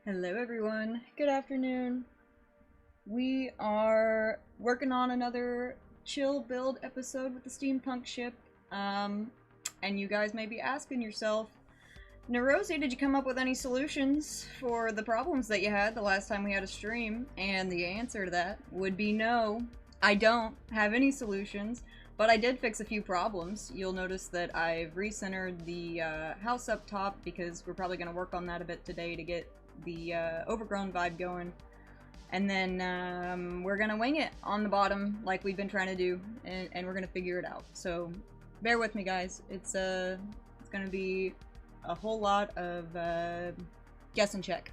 Hello everyone, good afternoon. We are working on another chill build episode with the Steampunk ship. And you guys may be asking yourself, Neurosi, did you come up with any solutions for the problems that you had the last time we had a stream? And the answer to that would be no. I don't have any solutions, but I did fix a few problems. You'll notice that I've recentered the house up top because we're probably going to work on that a bit today to get the overgrown vibe going. And then we're gonna wing it on the bottom like we've been trying to do, and we're gonna figure it out. So bear with me, guys. It's gonna be a whole lot of guess and check.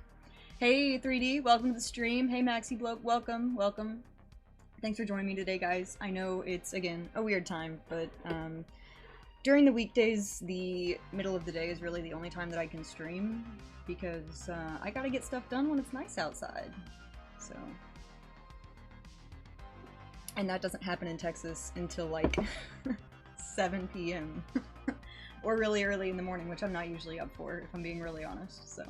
Hey 3D, welcome to the stream. Hey Maxi Bloke, welcome. Thanks for joining me today, guys. I know it's, again, a weird time, but during the weekdays, the middle of the day is really the only time that I can stream, because I gotta get stuff done when it's nice outside. So, and that doesn't happen in Texas until like 7 p.m. or really early in the morning, which I'm not usually up for, if I'm being really honest. So,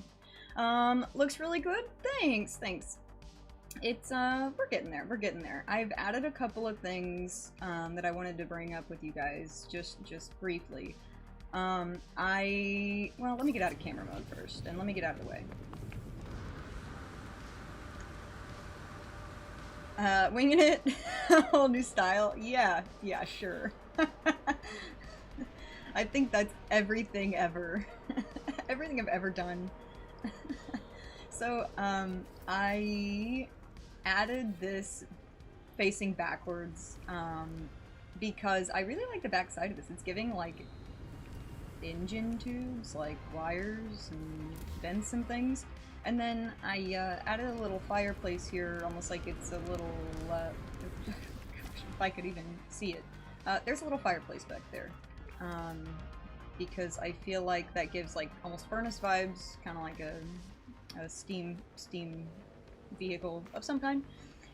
looks really good. Thanks. It's we're getting there. I've added a couple of things that I wanted to bring up with you guys just briefly. Well, let me get out of camera mode first, and let me get out of the way. Winging it, a whole new style. Yeah, sure. I think that's everything ever. Everything I've ever done. So, I added this facing backwards, because I really like the back side of this. It's giving, like, engine tubes, like wires and vents and things. And then I added a little fireplace here, almost like it's a little, gosh, if I could even see it. There's a little fireplace back there, because I feel like that gives like almost furnace vibes, kind of like a steam vehicle of some kind.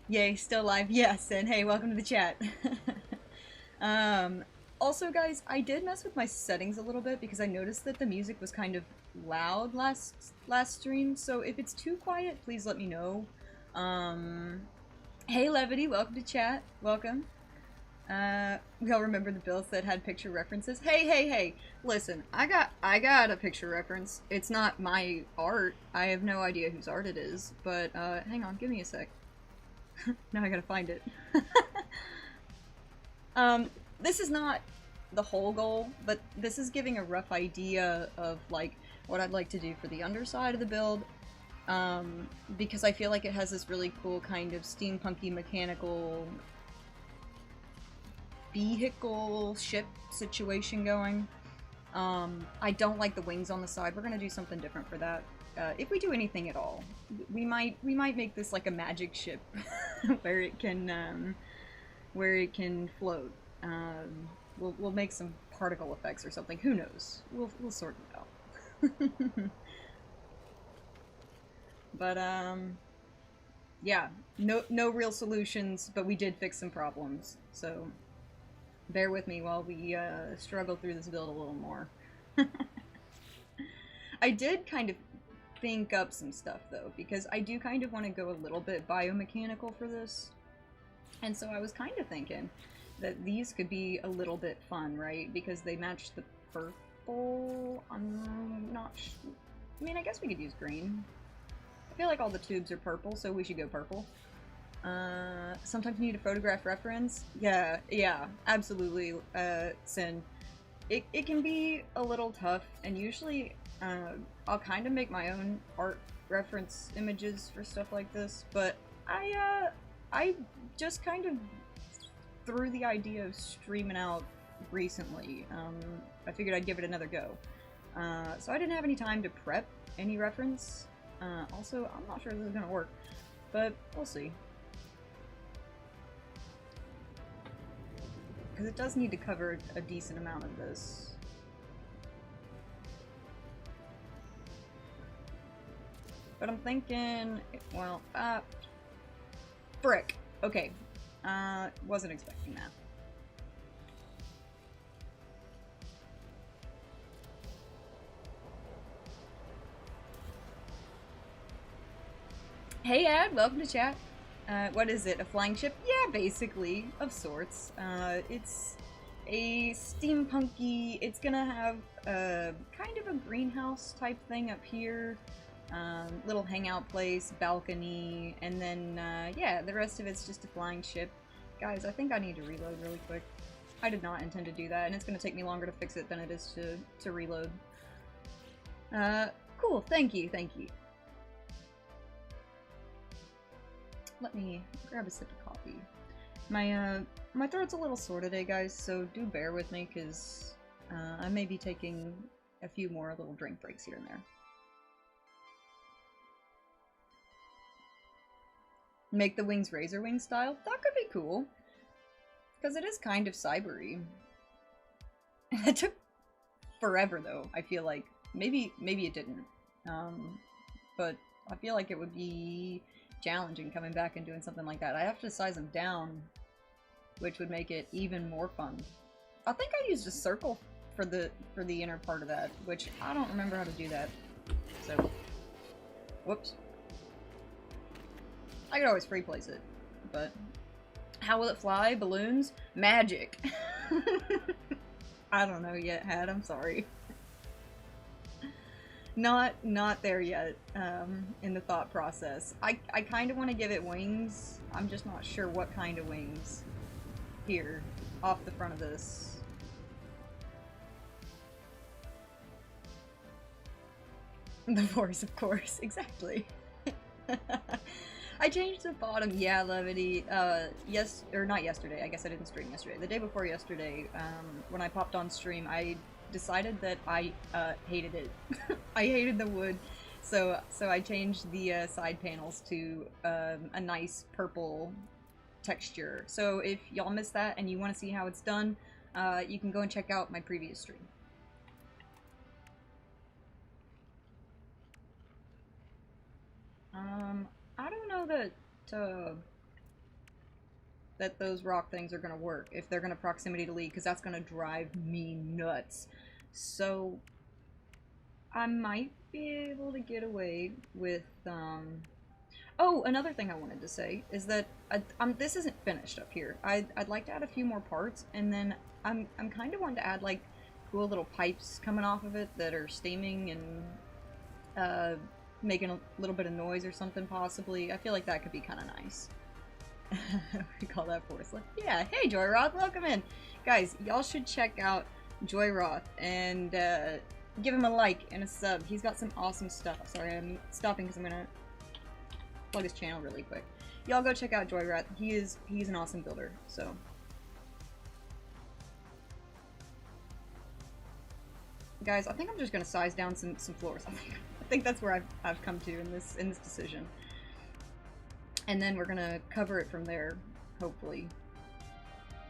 Yay, still live, yes, and hey, welcome to the chat. Also, guys, I did mess with my settings a little bit because I noticed that the music was kind of loud last stream, so if it's too quiet, please let me know. Hey Levity, welcome to chat. Welcome. We all remember the builds that had picture references. Hey, listen, I got a picture reference. It's not my art. I have no idea whose art it is, but hang on, give me a sec. Now I gotta find it. This is not the whole goal, but this is giving a rough idea of like what I'd like to do for the underside of the build, because I feel like it has this really cool kind of steampunky mechanical vehicle ship situation going. I don't like the wings on the side. We're gonna do something different for that. If we do anything at all, we might make this like a magic ship where it can float. We'll make some particle effects or something. Who knows? We'll sort it out. But yeah, no real solutions, but we did fix some problems. So bear with me while we struggle through this build a little more. I did kind of think up some stuff though, because I do kind of want to go a little bit biomechanical for this. And so I was kind of thinking that these could be a little bit fun, right? Because they match the purple. I'm not I mean, I guess we could use green. I feel like all the tubes are purple, so we should go purple. Sometimes you need a photograph reference. Yeah, absolutely, Sin. It can be a little tough, and usually I'll kind of make my own art reference images for stuff like this, but I just kind of threw the idea of streaming out recently. I figured I'd give it another go. So I didn't have any time to prep any reference. Also, I'm not sure this is gonna work, but we'll see. Because it does need to cover a decent amount of this. But I'm thinking, well, frick. Okay. Wasn't expecting that. Hey Ad, welcome to chat. What is it, a flying ship? Yeah, basically, of sorts. It's a steampunky, it's gonna have kind of a greenhouse type thing up here. Little hangout place, balcony, and then, yeah, the rest of it's just a flying ship. Guys, I think I need to reload really quick. I did not intend to do that, and it's gonna take me longer to fix it than it is to reload. Cool, thank you, thank you. Let me grab a sip of coffee. My throat's a little sore today, guys, so do bear with me, because I may be taking a few more little drink breaks here and there. Make the wings razor wing style? That could be cool. Because it is kind of cybery. It took forever, though, I feel like. Maybe it didn't. But I feel like it would be challenging coming back and doing something like that. I have to size them down, which would make it even more fun. I think I used a circle for the inner part of that, which I don't remember how to do that. So, whoops. I could always free place it, but how will it fly? Balloons? Magic. I don't know yet, Had. I'm sorry. Not there yet, in the thought process. I kind of want to give it wings. I'm just not sure what kind of wings. Here, off the front of this. The force, of course. Exactly. I changed the bottom. Yeah, Levity. Yes, or not yesterday. I guess I didn't stream yesterday. The day before yesterday, when I popped on stream, I decided that I hated it. I hated the wood, so I changed the side panels to a nice purple texture. So if y'all missed that and you want to see how it's done, you can go and check out my previous stream. I don't know that those rock things are gonna work if they're gonna proximity to lead, because that's gonna drive me nuts. So I might be able to get away with oh, another thing I wanted to say is that this isn't finished up here. I'd like to add a few more parts, and then I'm kind of wanting to add like cool little pipes coming off of it that are steaming and making a little bit of noise or something, possibly. I feel like that could be kind of nice. We call that force lift. Yeah, hey Joyroth, welcome in. Guys, y'all should check out Joyroth and give him a like and a sub. He's got some awesome stuff. Sorry, I'm stopping because I'm gonna plug his channel really quick. Y'all go check out Joyroth. He's an awesome builder, so. Guys, I think I'm just gonna size down some floors. I think that's where I've come to in this decision. And then we're gonna cover it from there, hopefully.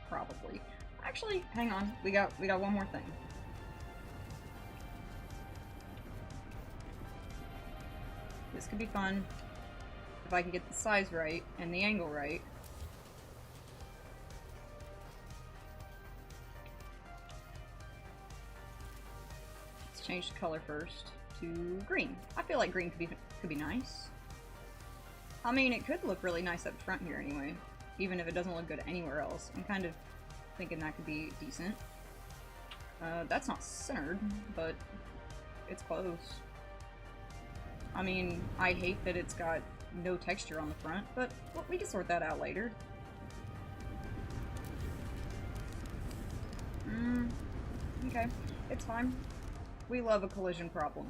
Probably. Actually, hang on. We got one more thing. This could be fun if I can get the size right and the angle right. Let's change the color first to green. I feel like green could be nice. I mean, it could look really nice up front here anyway, even if it doesn't look good anywhere else. I'm kind of thinking that could be decent. That's not centered, but it's close. I mean, I hate that it's got no texture on the front, but well, we can sort that out later. Okay, it's fine. We love a collision problem.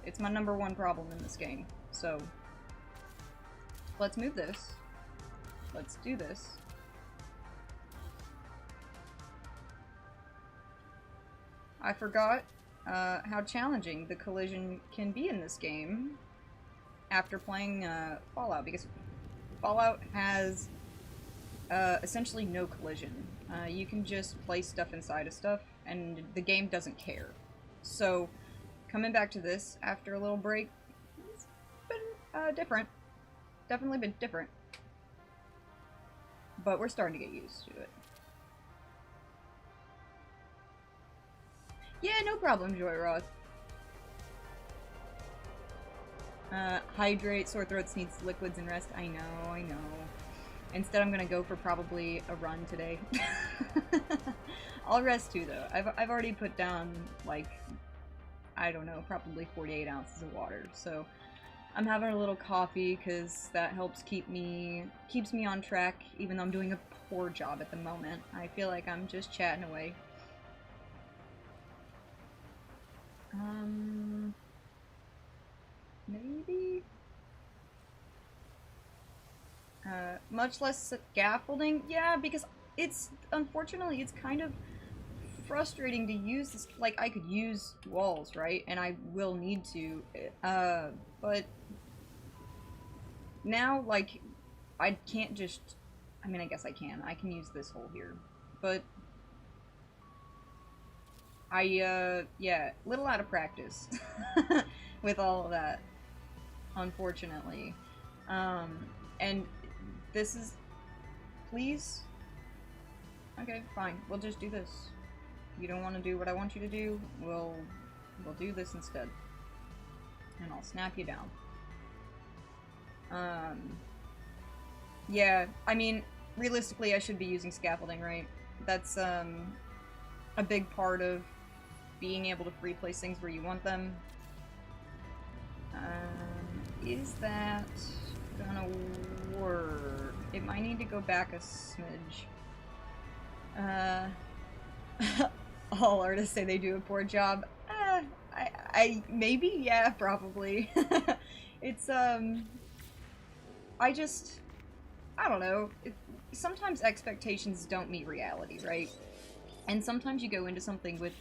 It's my #1 problem in this game, so let's move this. Let's do this. I forgot how challenging the collision can be in this game after playing Fallout, because Fallout has essentially no collision. You can just place stuff inside of stuff, and the game doesn't care. So, coming back to this after a little break, it's been different. Definitely been different. But we're starting to get used to it. Yeah, no problem, Joyroth. Hydrate, sore throats needs liquids and rest. I know, I know. Instead, I'm gonna go for probably a run today. I'll rest too, though. I've already put down, like, I don't know, probably 48 ounces of water, so I'm having a little coffee because that helps keeps me on track, even though I'm doing a poor job at the moment. I feel like I'm just chatting away. Maybe? Much less scaffolding? Yeah, because unfortunately, it's kind of frustrating to use this. Like, I could use walls, right? And I will need to, but now, like, I can't just, I mean, I guess I can use this hole here, but yeah, little out of practice with all of that, unfortunately. And this is, please? Okay, fine, we'll just do this. You don't want to do what I want you to do, we'll do this instead. And I'll snap you down. Yeah, I mean, realistically I should be using scaffolding, right? That's, a big part of being able to free place things where you want them. Is that gonna work? It might need to go back a smidge. All artists say they do a poor job. Maybe, yeah, probably. It's, I don't know. Sometimes expectations don't meet reality, right? And sometimes you go into something with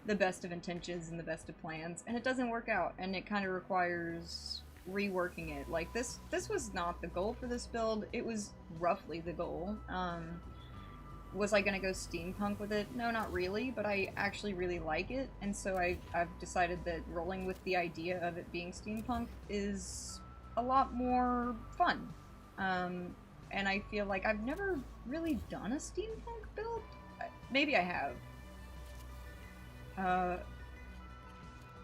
the best of intentions and the best of plans, and it doesn't work out, and it kind of requires reworking it. Like, this was not the goal for this build. It was roughly the goal. Was I gonna go steampunk with it? No, not really, but I actually really like it, and so I've decided that rolling with the idea of it being steampunk is a lot more fun. And I feel like I've never really done a steampunk build. Maybe I have.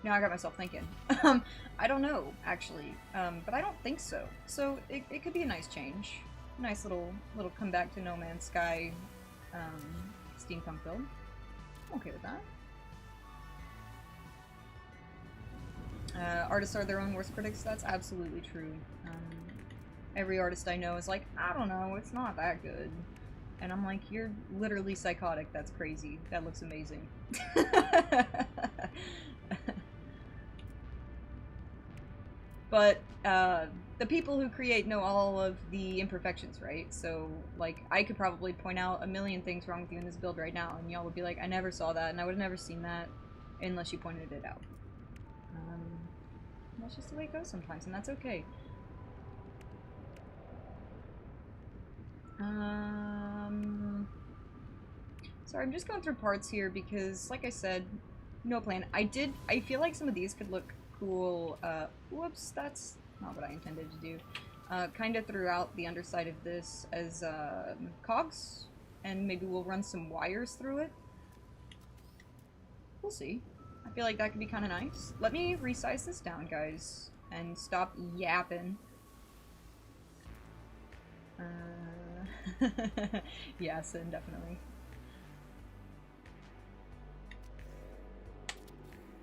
Now I got myself thinking. I don't know, actually. But I don't think so. So it could be a nice change. Nice little comeback to No Man's Sky steampunk build. I'm okay with that. Artists are their own worst critics. That's absolutely true. Every artist I know is like, I don't know, it's not that good. And I'm like, you're literally psychotic. That's crazy. That looks amazing. But the people who create know all of the imperfections, right? So, like, I could probably point out a million things wrong with you in this build right now, and y'all would be like, I never saw that, and I would have never seen that unless you pointed it out. That's just the way it goes sometimes, and that's okay. Sorry, I'm just going through parts here because, like I said, no plan. I feel like some of these could look cool, whoops, that's not what I intended to do. Kind of throughout the underside of this as, cogs, and maybe we'll run some wires through it. We'll see. I feel like that could be kind of nice. Let me resize this down, guys, and stop yapping. Yeah, Sin, definitely.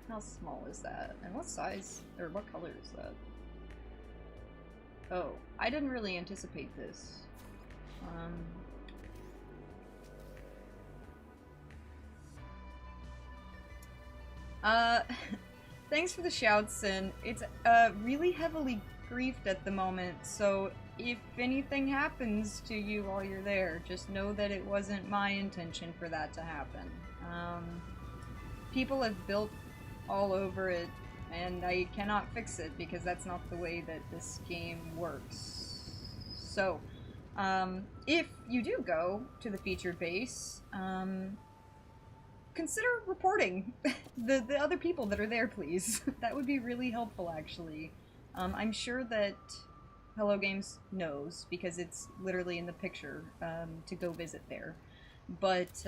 How small is that? And what size, or what color is that? Oh, I didn't really anticipate this. Thanks for the shouts, Sin. It's, really heavily griefed at the moment, so if anything happens to you while you're there, just know that it wasn't my intention for that to happen. People have built all over it, and I cannot fix it because that's not the way that this game works. So, if you do go to the featured base, consider reporting the other people that are there, please. That would be really helpful, actually. I'm sure that Hello Games knows, because it's literally in the picture, to go visit there. But,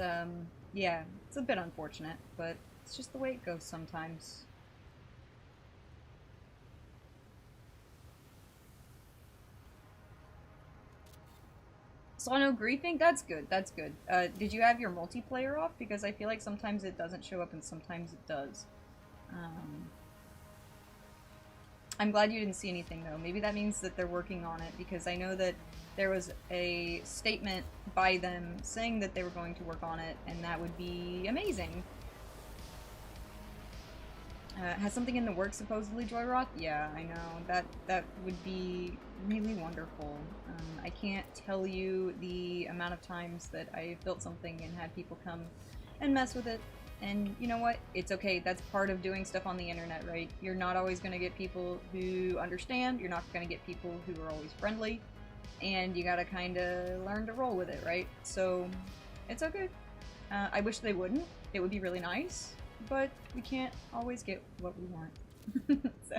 yeah, it's a bit unfortunate, but it's just the way it goes sometimes. So no griefing? That's good, that's good. Did you have your multiplayer off? Because I feel like sometimes it doesn't show up and sometimes it does. I'm glad you didn't see anything though. Maybe that means that they're working on it, because I know that there was a statement by them saying that they were going to work on it, and that would be amazing. Has something in the works supposedly, Joyroth? Yeah, I know. That would be really wonderful. I can't tell you the amount of times that I've built something and had people come and mess with it. And you know what? It's okay. That's part of doing stuff on the internet, right? You're not always going to get people who understand. You're not going to get people who are always friendly. And you gotta kind of learn to roll with it, right? So, it's okay. I wish they wouldn't. It would be really nice. But we can't always get what we want. So.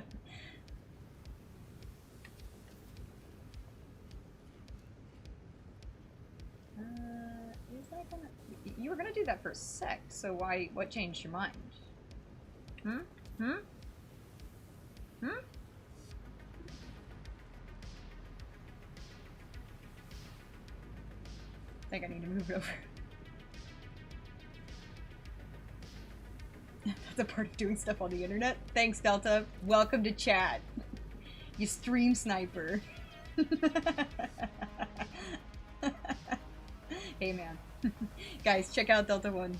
Is that gonna... You were gonna do that for a sec, so why... What changed your mind? Hmm? Hmm? Hmm? I think I need to move it over. That's a part of doing stuff on the internet. Thanks, Delta. Welcome to chat. You stream sniper. Hey, man. Guys, check out Delta One.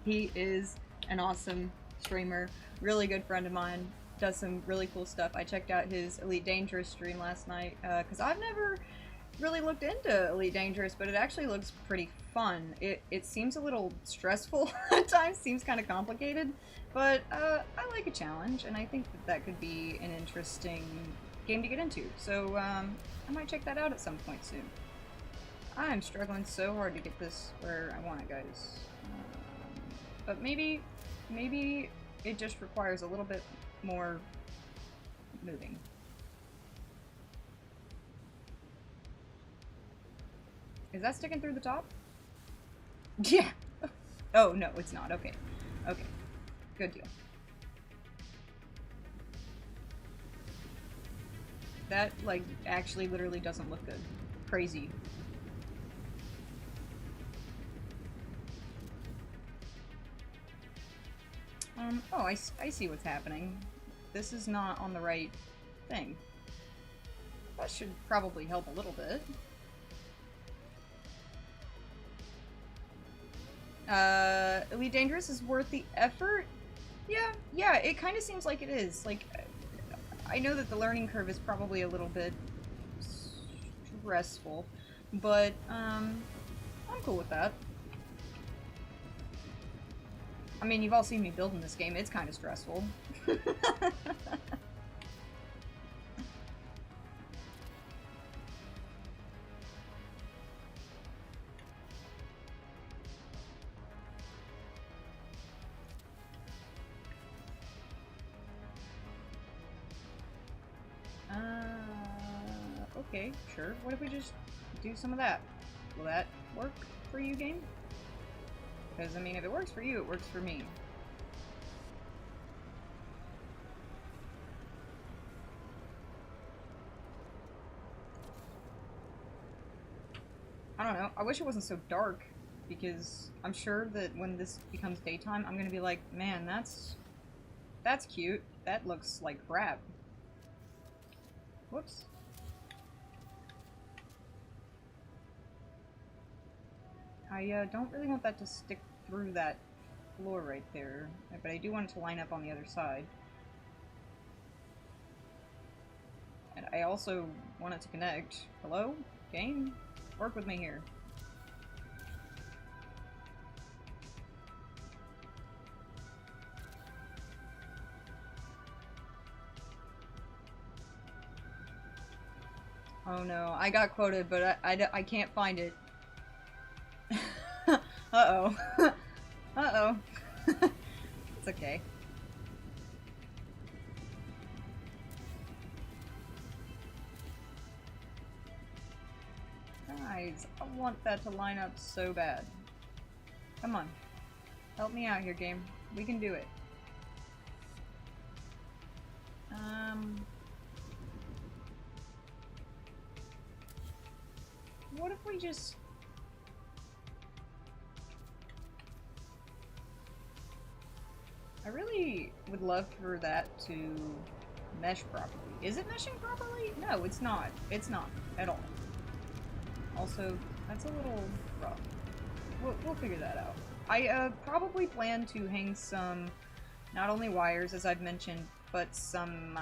He is an awesome streamer. Really good friend of mine. Does some really cool stuff. I checked out his Elite Dangerous stream last night, because I've never really looked into Elite Dangerous, but it actually looks pretty fun. It seems a little stressful at times, seems kind of complicated, but I like a challenge, and I think that could be an interesting game to get into. So I might check that out at some point soon. I'm struggling so hard to get this where I want it, guys. But maybe it just requires a little bit more moving. Is that sticking through the top? Yeah. Oh, no, it's not. Okay. Okay. Good deal. That, like, actually literally doesn't look good. Crazy. Oh, I see what's happening. This is not on the right thing. That should probably help a little bit. Elite Dangerous is worth the effort? Yeah, it kind of seems like it is. Like, I know that the learning curve is probably a little bit stressful, but, I'm cool with that. I mean, you've all seen me building this game, it's kind of stressful. Okay, sure. What if we just do some of that? Will that work for you, game? Because, I mean, if it works for you, it works for me. I don't know. I wish it wasn't so dark, because I'm sure that when this becomes daytime, I'm gonna be like, man, that's cute. That looks like crap. Whoops. I don't really want that to stick through that floor right there, but I do want it to line up on the other side. And I also want it to connect. Hello? Game? Work with me here. Oh no, I got quoted, but I can't find it. Uh-oh. Uh-oh. It's okay. Guys, I want that to line up so bad. Come on. Help me out here, game. We can do it. What if we just... I really would love for that to mesh properly. Is it meshing properly? No, it's not. It's not at all. Also, that's a little rough. We'll figure that out. I probably plan to hang some, not only wires, as I've mentioned, but some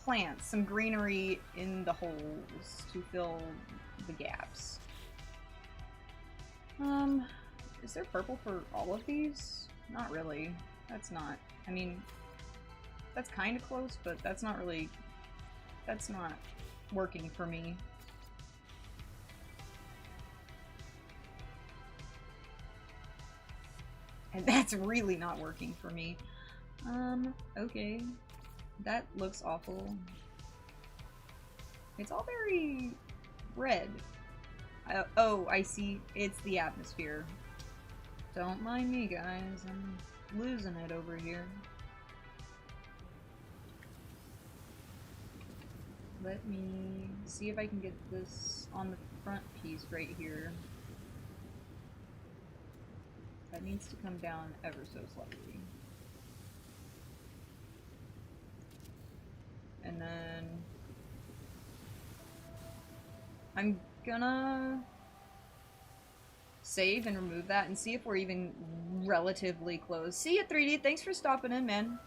plants, some greenery in the holes to fill the gaps. Is there purple for all of these? Not really. That's not, I mean, that's kind of close, but that's not really, that's not working for me. And that's really not working for me. Okay. That looks awful. It's all very red. Oh, I see. It's the atmosphere. Don't mind me, guys. I'm losing it over here. Let me see if I can get this on the front piece right here. That needs to come down ever so slightly. And then I'm gonna save and remove that and see if we're even relatively close. See ya, 3D. Thanks for stopping in, man.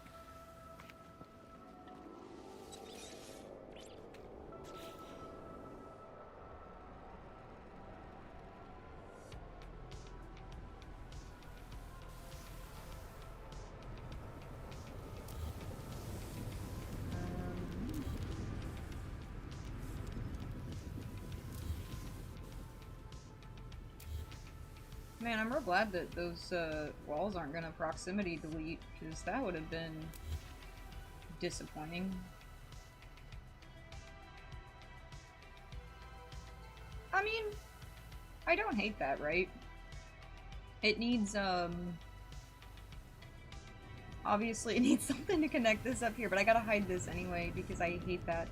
Man, I'm real glad that those walls aren't gonna proximity delete, because that would have been disappointing. I mean, I don't hate that, right? It needs, obviously it needs something to connect this up here, but I gotta hide this anyway, because I hate that.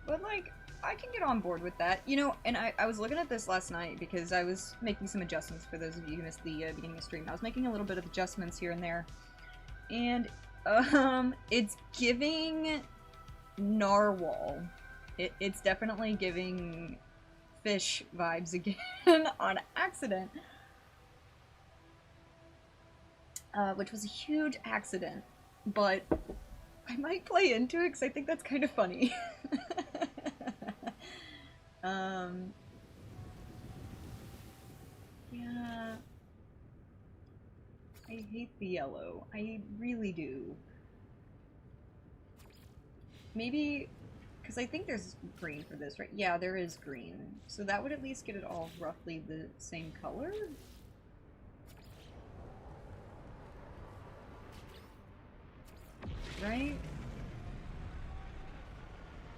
But, like, I can get on board with that. You know, and I was looking at this last night because I was making some adjustments for those of you who missed the beginning of the stream. I was making a little bit of adjustments here and there. And, it's giving narwhal. It's definitely giving fish vibes again on accident. Which was a huge accident. But I might play into it because I think that's kind of funny. Yeah. I hate the yellow. I really do. Maybe, because I think there's green for this, right? Yeah, there is green. So that would at least get it all roughly the same color? Right?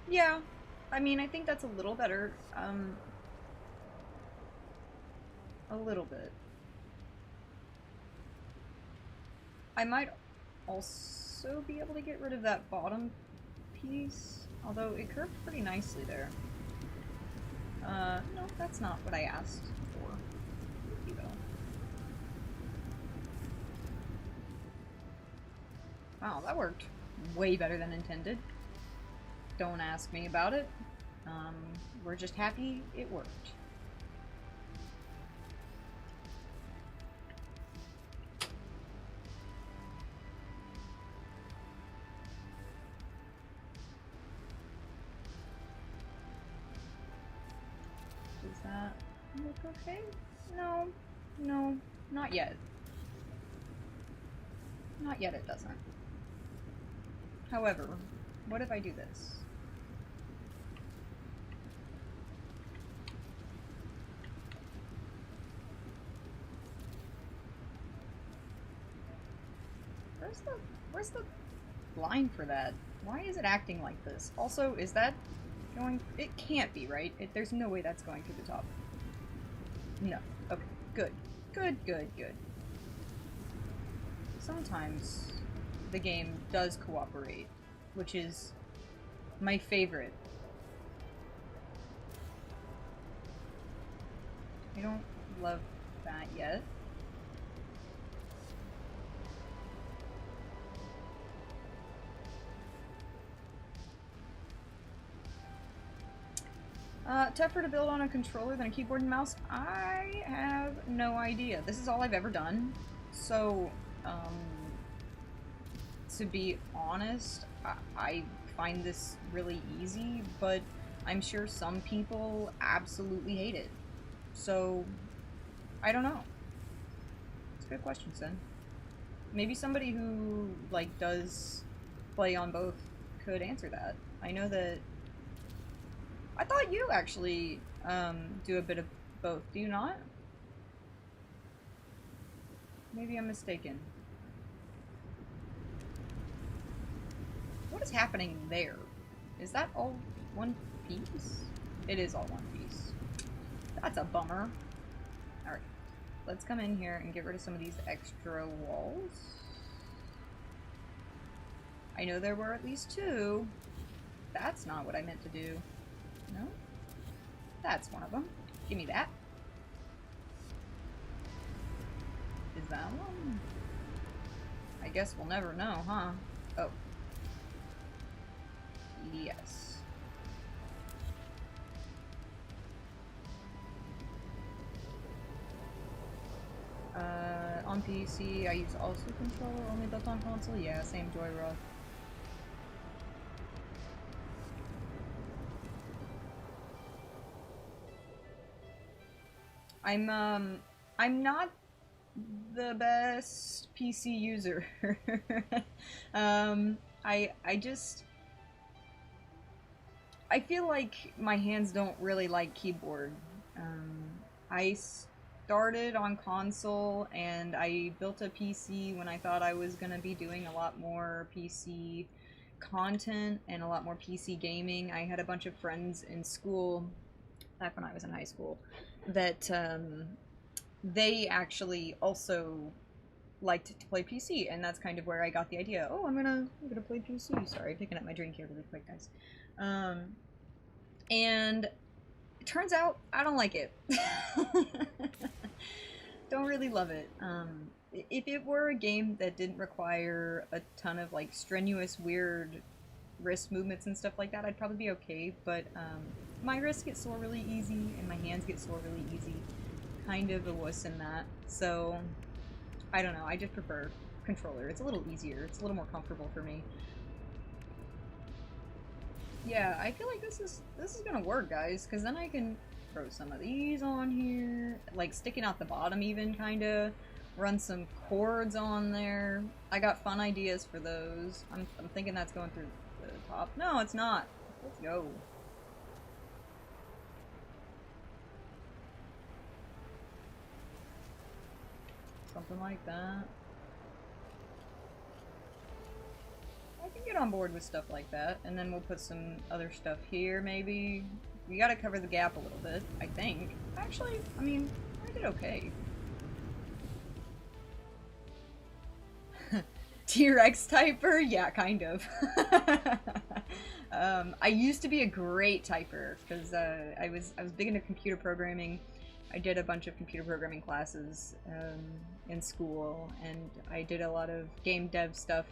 Yeah. I mean, I think that's a little better. A little bit. I might also be able to get rid of that bottom piece, although it curved pretty nicely there. No, that's not what I asked for. You know. Wow, that worked way better than intended. Don't ask me about it. We're just happy it worked. Does that look okay? No, no, not yet. Not yet it doesn't. However, what if I do this? Where's the line for that? Why is it acting like this? Also, is that going... It can't be, right? There's no way that's going to the top. No. Okay. Good. Good, good, good. Sometimes the game does cooperate, which is my favorite. I don't love that yet. Tougher to build on a controller than a keyboard and mouse? I have no idea. This is all I've ever done. So, to be honest, I find this really easy, but I'm sure some people absolutely hate it. So, I don't know. It's a good question, Sin. Maybe somebody who, like, does play on both could answer that. I know that... I thought you actually, do a bit of both. Do you not? Maybe I'm mistaken. What is happening there? Is that all one piece? It is all one piece. That's a bummer. Alright. Let's come in here and get rid of some of these extra walls. I know there were at least 2. That's not what I meant to do. No? That's one of them. Give me that. Is that one? I guess we'll never know, huh? Oh. Yes. On PC, I use also controller, only built on console? Yeah, same Joy Rough. I'm not the best PC user. I feel like my hands don't really like keyboard. I started on console and I built a PC when I thought I was gonna be doing a lot more PC content and a lot more PC gaming. I had a bunch of friends in school, back when I was in high school, that they actually also liked to play PC, and that's kind of where I got the idea. Oh, I'm gonna play PC. Sorry, picking up my drink here really quick, guys. And it turns out I don't like it. Don't really love it. If it were a game that didn't require a ton of like strenuous, weird wrist movements and stuff like that, I'd probably be okay. But my wrists get sore really easy, and my hands get sore really easy. Kind of a wuss in that. So I don't know. I just prefer controller. It's a little easier. It's a little more comfortable for me. Yeah, I feel like this is gonna work, guys, because then I can throw some of these on here, like sticking out the bottom even, kinda. Run some cords on there. I got fun ideas for those. I'm thinking that's going through the top. No, it's not. Let's go. Something like that. I can get on board with stuff like that, and then we'll put some other stuff here, maybe. We gotta cover the gap a little bit, I think. Actually, I mean, I did okay. T-Rex typer? Yeah, kind of. I used to be a great typer, because I was big into computer programming. I did a bunch of computer programming classes in school, and I did a lot of game dev stuff.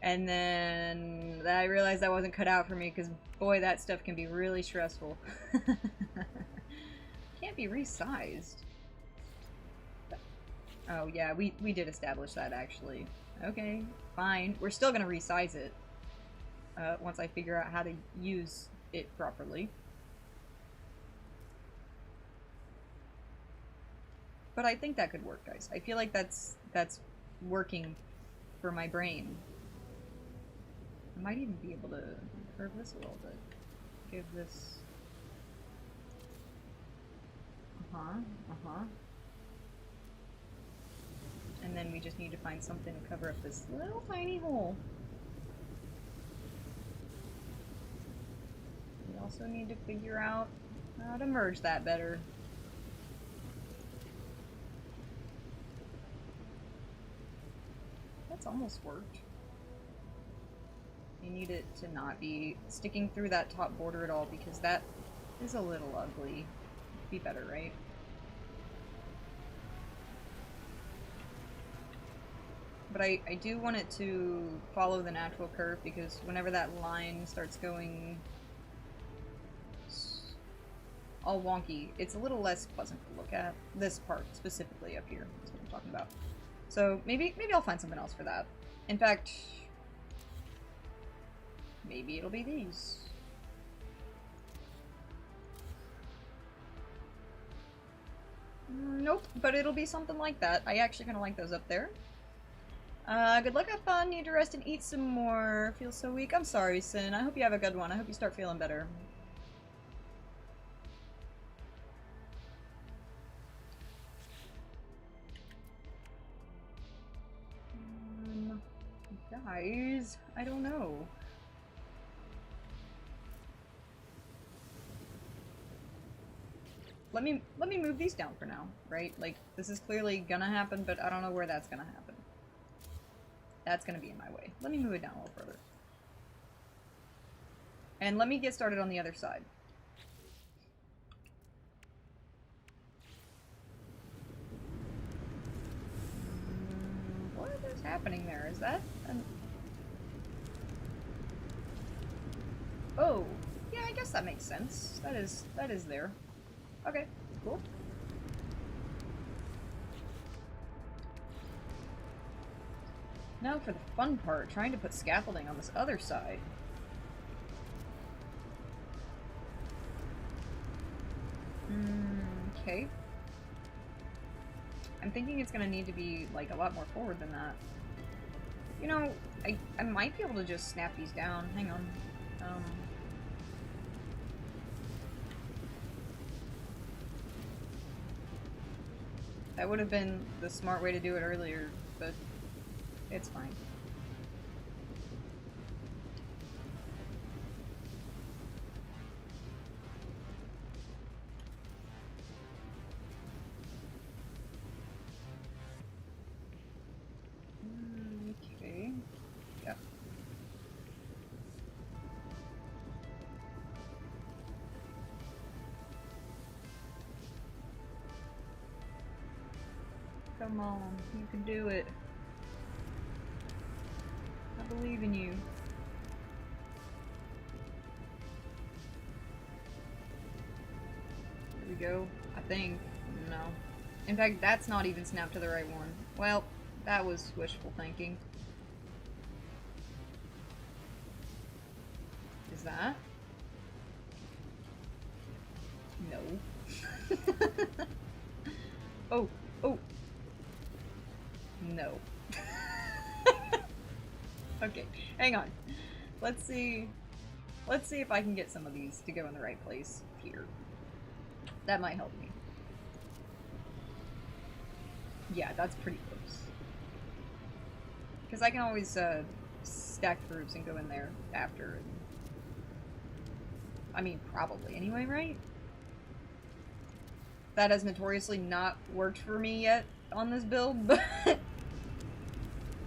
And then I realized that wasn't cut out for me, because boy, that stuff can be really stressful. Can't be resized. Oh yeah, we did establish that actually. Okay, fine. We're still gonna resize it once I figure out how to use it properly. But I think that could work, guys. I feel like that's working for my brain. I might even be able to curve this a little bit. Give this... And then we just need to find something to cover up this little tiny hole. We also need to figure out how to merge that better. That's almost worked. You need it to not be sticking through that top border at all, because that is a little ugly. It'd be better, right? but I do want it to follow the natural curve, because whenever that line starts going all wonky, it's a little less pleasant to look at. This part specifically up here is what I'm talking about. So maybe I'll find something else for that. In fact, maybe it'll be these. Nope, but it'll be something like that. I actually kind of like those up there. Good luck, have fun, need to rest and eat some more. Feel so weak. I'm sorry, Sin. I hope you have a good one. I hope you start feeling better. Guys, I don't know. Let me move these down for now, right? Like, this is clearly gonna happen, but I don't know where that's gonna happen. That's gonna be in my way. Let me move it down a little further. And let me get started on the other side. What is happening there? Is that an... Oh, yeah, I guess that makes sense. That is there. Okay, cool. Now for the fun part, trying to put scaffolding on this other side. Okay. I'm thinking it's gonna need to be, like, a lot more forward than that. You know, I might be able to just snap these down. Hang on. That would have been the smart way to do it earlier, but it's fine. Okay. Yep. Come on, you can do it. I believe in you. There we go. I think. No. In fact, that's not even snapped to the right one. Well, that was wishful thinking. Is that? No. Oh, oh. No. Okay, hang on. Let's see if I can get some of these to go in the right place here. That might help me. Yeah, that's pretty close. Because I can always stack the roofs and go in there after. I mean, probably anyway, right? That has notoriously not worked for me yet on this build, but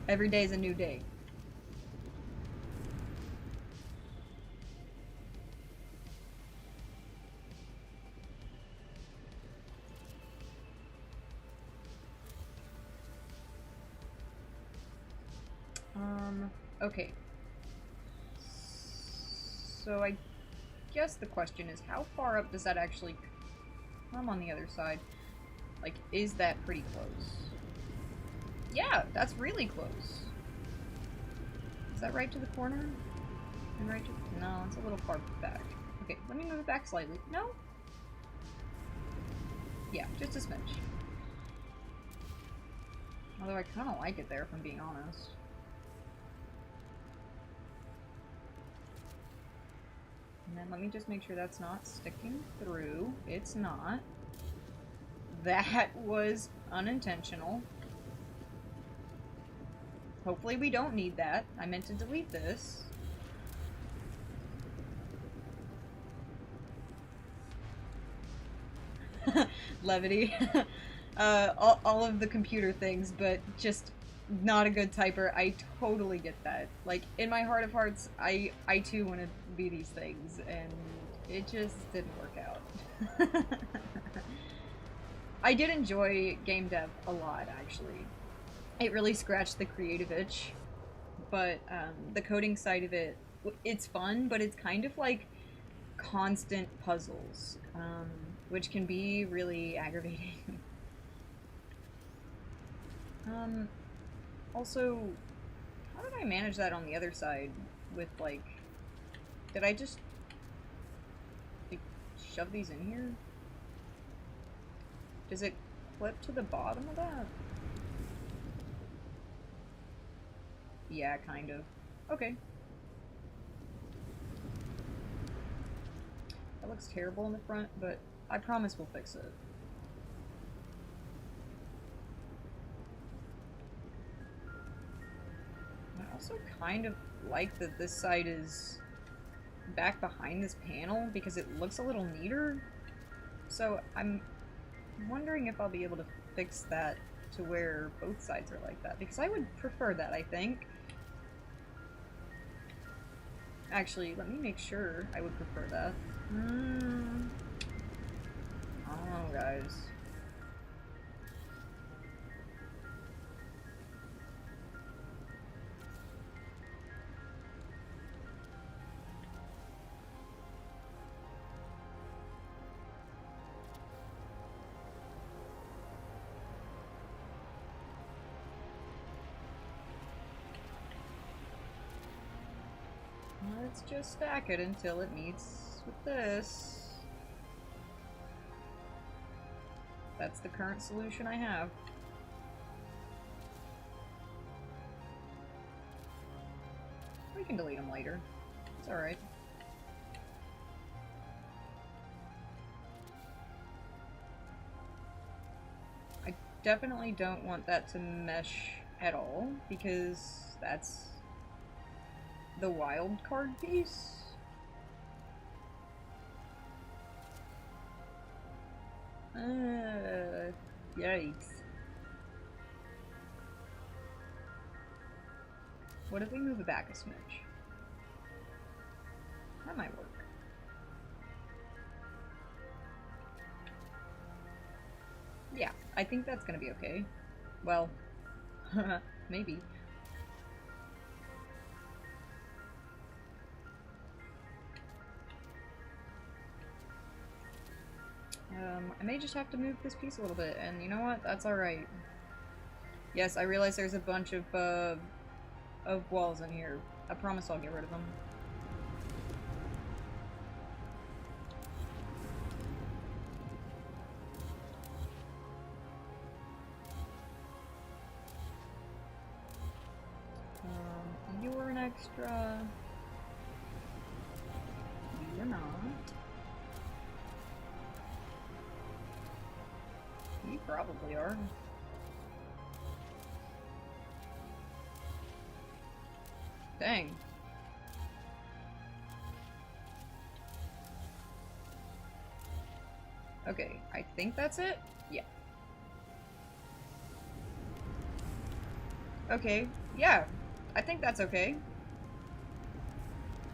every day is a new day. Okay. So I guess the question is, how far up does that actually come on the other side? Like, is that pretty close? Yeah, that's really close. Is that right to the corner? And right to... No, it's a little far back. Okay, let me move it back slightly. No? Yeah, just a smidge. Although I kind of like it there, if I'm being honest. And then let me just make sure that's not sticking through. It's not. That was unintentional. Hopefully we don't need that. I meant to delete this. Levity. All of the computer things, but just not a good typer. I totally get that. Like, in my heart of hearts, I too want to be these things, and it just didn't work out. I did enjoy game dev a lot, actually. it really scratched the creative itch. But the coding side of it, it's fun, but it's kind of like constant puzzles, which can be really aggravating. Also, how did I manage that on the other side with, like, did I just, like, shove these in here? Does it clip to the bottom of that? Yeah, kind of. Okay. That looks terrible in the front, but I promise we'll fix it. I also kind of like that this side is back behind this panel because it looks a little neater. So I'm wondering if I'll be able to fix that to where both sides are like that, because I would prefer that, I think. Actually, let me make sure I would prefer that. I don't know, guys. Let's just stack it until it meets with this. That's the current solution I have. We can delete them later. It's alright. I definitely don't want that to mesh at all, because that's the wild card piece. Yikes. What if we move it back a smidge? That might work. Yeah, I think that's gonna be okay. Well, maybe. I may just have to move this piece a little bit, and you know what? That's alright. Yes, I realize there's a bunch of walls in here. I promise I'll get rid of them. You were an extra. You're not. You probably are. Dang. Okay, I think that's it? Yeah. Okay, yeah. I think that's okay.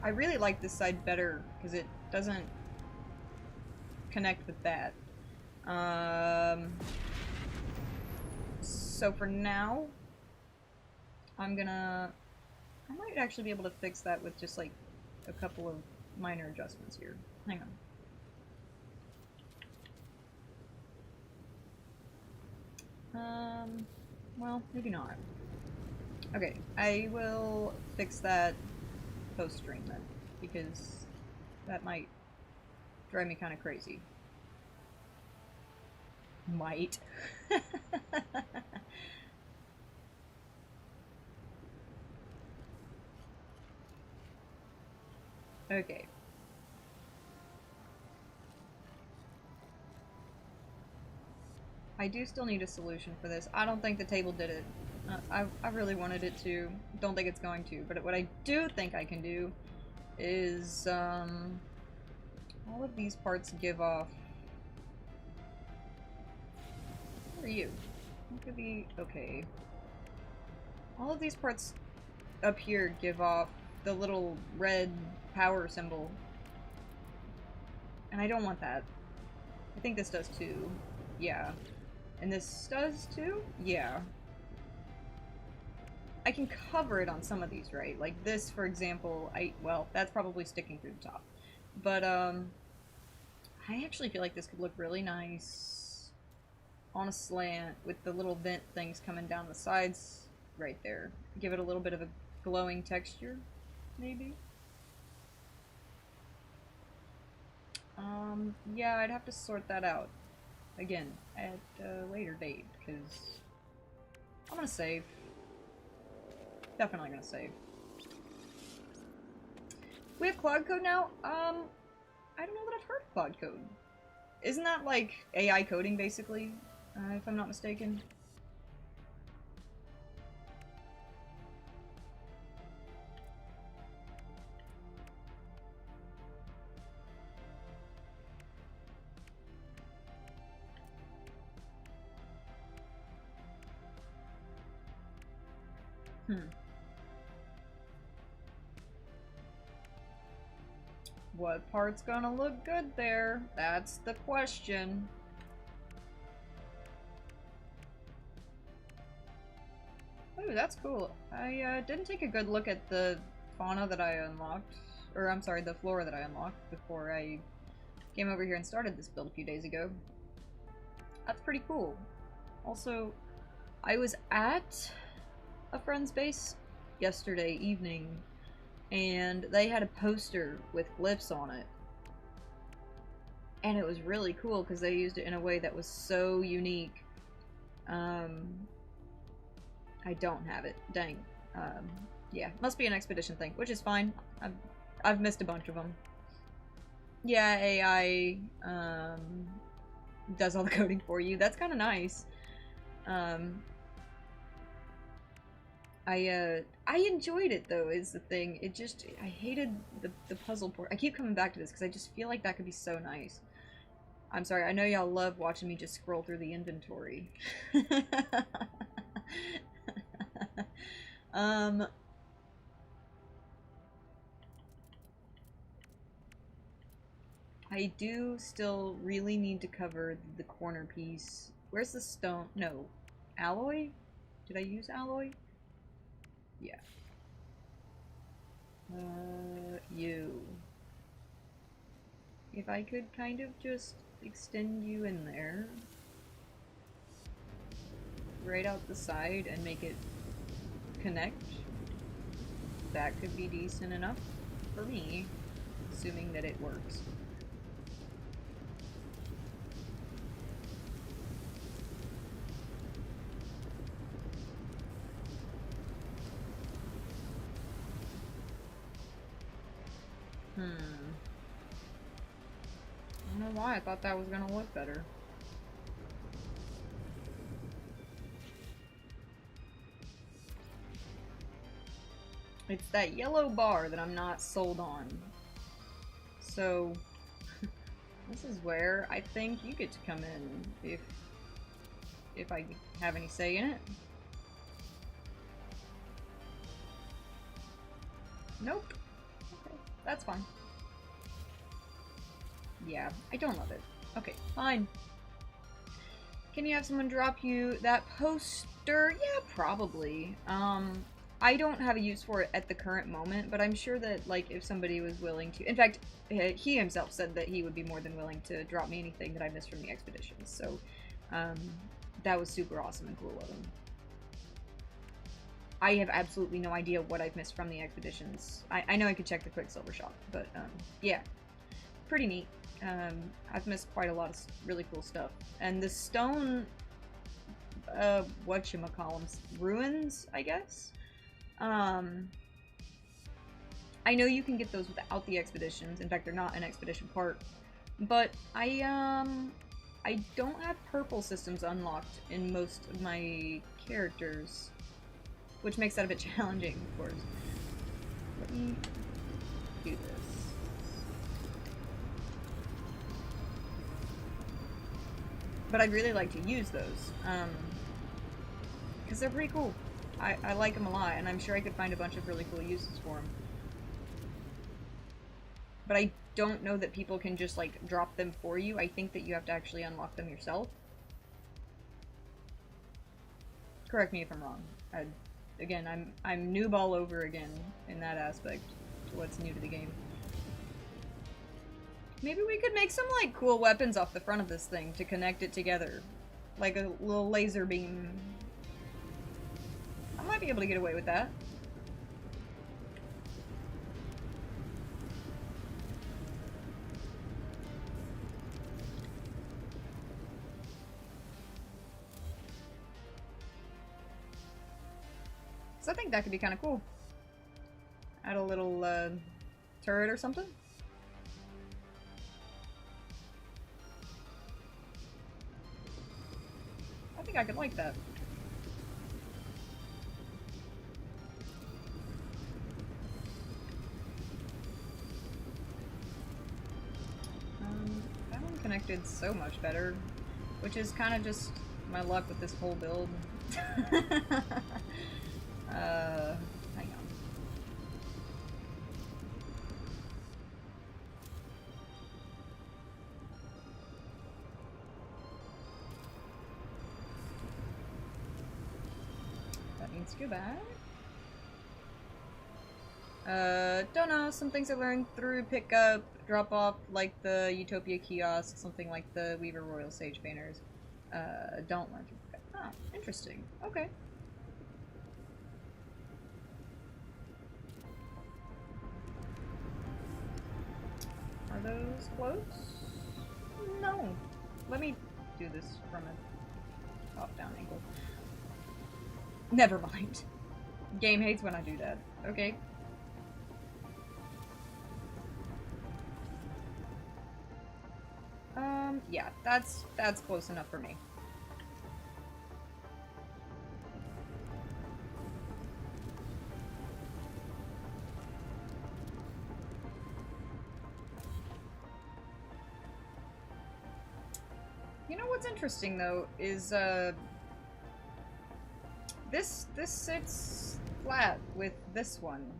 I really like this side better because it doesn't connect with that. So for now, I might actually be able to fix that with just like a couple of minor adjustments here. Hang on. Well, maybe not. Okay, I will fix that post-stream then, because that might drive me kind of crazy. Might. Okay. I do still need a solution for this. I don't think the table did it. I really wanted it to. Don't think it's going to. But what I do think I can do is, all of these parts give off... What are you? You could be... okay. All of these parts up here give off the little red power symbol. And I don't want that. I think this does too. Yeah. And this does too? Yeah. I can cover it on some of these, right? Like this, for example, well, that's probably sticking through the top. But, I actually feel like this could look really nice on a slant with the little vent things coming down the sides right there. Give it a little bit of a glowing texture, maybe. Yeah, I'd have to sort that out again at a later date, because I'm gonna save. Definitely gonna save. We have Cloud Code now? I don't know that I've heard of Cloud Code. Isn't that like AI coding, basically? If I'm not mistaken. What part's gonna look good there? That's the question. Oh, that's cool. I didn't take a good look at the fauna that I unlocked. Or, I'm sorry, the flora that I unlocked before I came over here and started this build a few days ago. That's pretty cool. Also, I was at a friend's base yesterday evening, and they had a poster with glyphs on it. And it was really cool because they used it in a way that was so unique. I don't have it. Dang. Yeah, must be an expedition thing, which is fine. I've missed a bunch of them. Yeah, AI does all the coding for you. That's kind of nice. I enjoyed it though, is the thing. It just, I hated the puzzle part. I keep coming back to this because I just feel like that could be so nice. I'm sorry, I know y'all love watching me just scroll through the inventory. I do still really need to cover the corner piece. Where's the stone? No. Alloy? Did I use alloy? Yeah. You. If I could kind of just extend you in there. Right out the side and make it connect. That could be decent enough for me, assuming that it works. I don't know why I thought that was gonna look better. It's that yellow bar that I'm not sold on. So, this is where I think you get to come in, if I have any say in it. Nope. Okay, that's fine. Yeah, I don't love it. Okay, fine. Can you have someone drop you that poster? Yeah, probably. I don't have a use for it at the current moment, but I'm sure that, like, if somebody was willing to... In fact, he himself said that he would be more than willing to drop me anything that I missed from the expeditions, so that was super awesome and cool of him. I have absolutely no idea what I've missed from the expeditions. I know I could check the Quicksilver shop, but yeah, pretty neat. I've missed quite a lot of really cool stuff. And the stone, whatchamacallums, ruins, I guess? I know you can get those without the expeditions. In fact, they're not an expedition part. But I don't have purple systems unlocked in most of my characters, which makes that a bit challenging, of course. Let me do this. But I'd really like to use those, because they're pretty cool. I like them a lot, and I'm sure I could find a bunch of really cool uses for them. But I don't know that people can just, like, drop them for you. I think that you have to actually unlock them yourself. Correct me if I'm wrong. again, I'm noob all over again in that aspect to what's new to the game. Maybe we could make some, like, cool weapons off the front of this thing to connect it together. Like a little laser beam. I might be able to get away with that. So I think that could be kind of cool. Add a little turret or something. I think I could like that. That one connected so much better, which is kind of just my luck with this whole build. Hang on. That needs to go back. Don't know, some things I learned through pickup, drop off, like the Utopia kiosk, something like the Weaver Royal Sage Painters. Don't learn through pickup. Oh, interesting. Okay. Are those close? No. Let me do this from a top-down angle. Never mind. Game hates when I do that. Okay. Yeah, that's close enough for me. You know what's interesting though is this sits flat with this one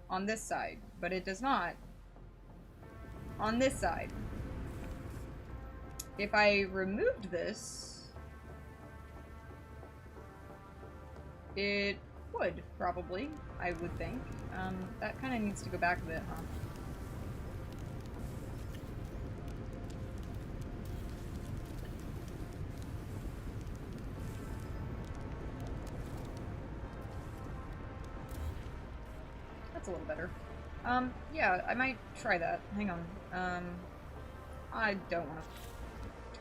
on this side, but it does not on this side. If I removed this, it would probably, I would think. That kind of needs to go back a bit, huh? That's a little better. Yeah, I might try that. Hang on. I don't want to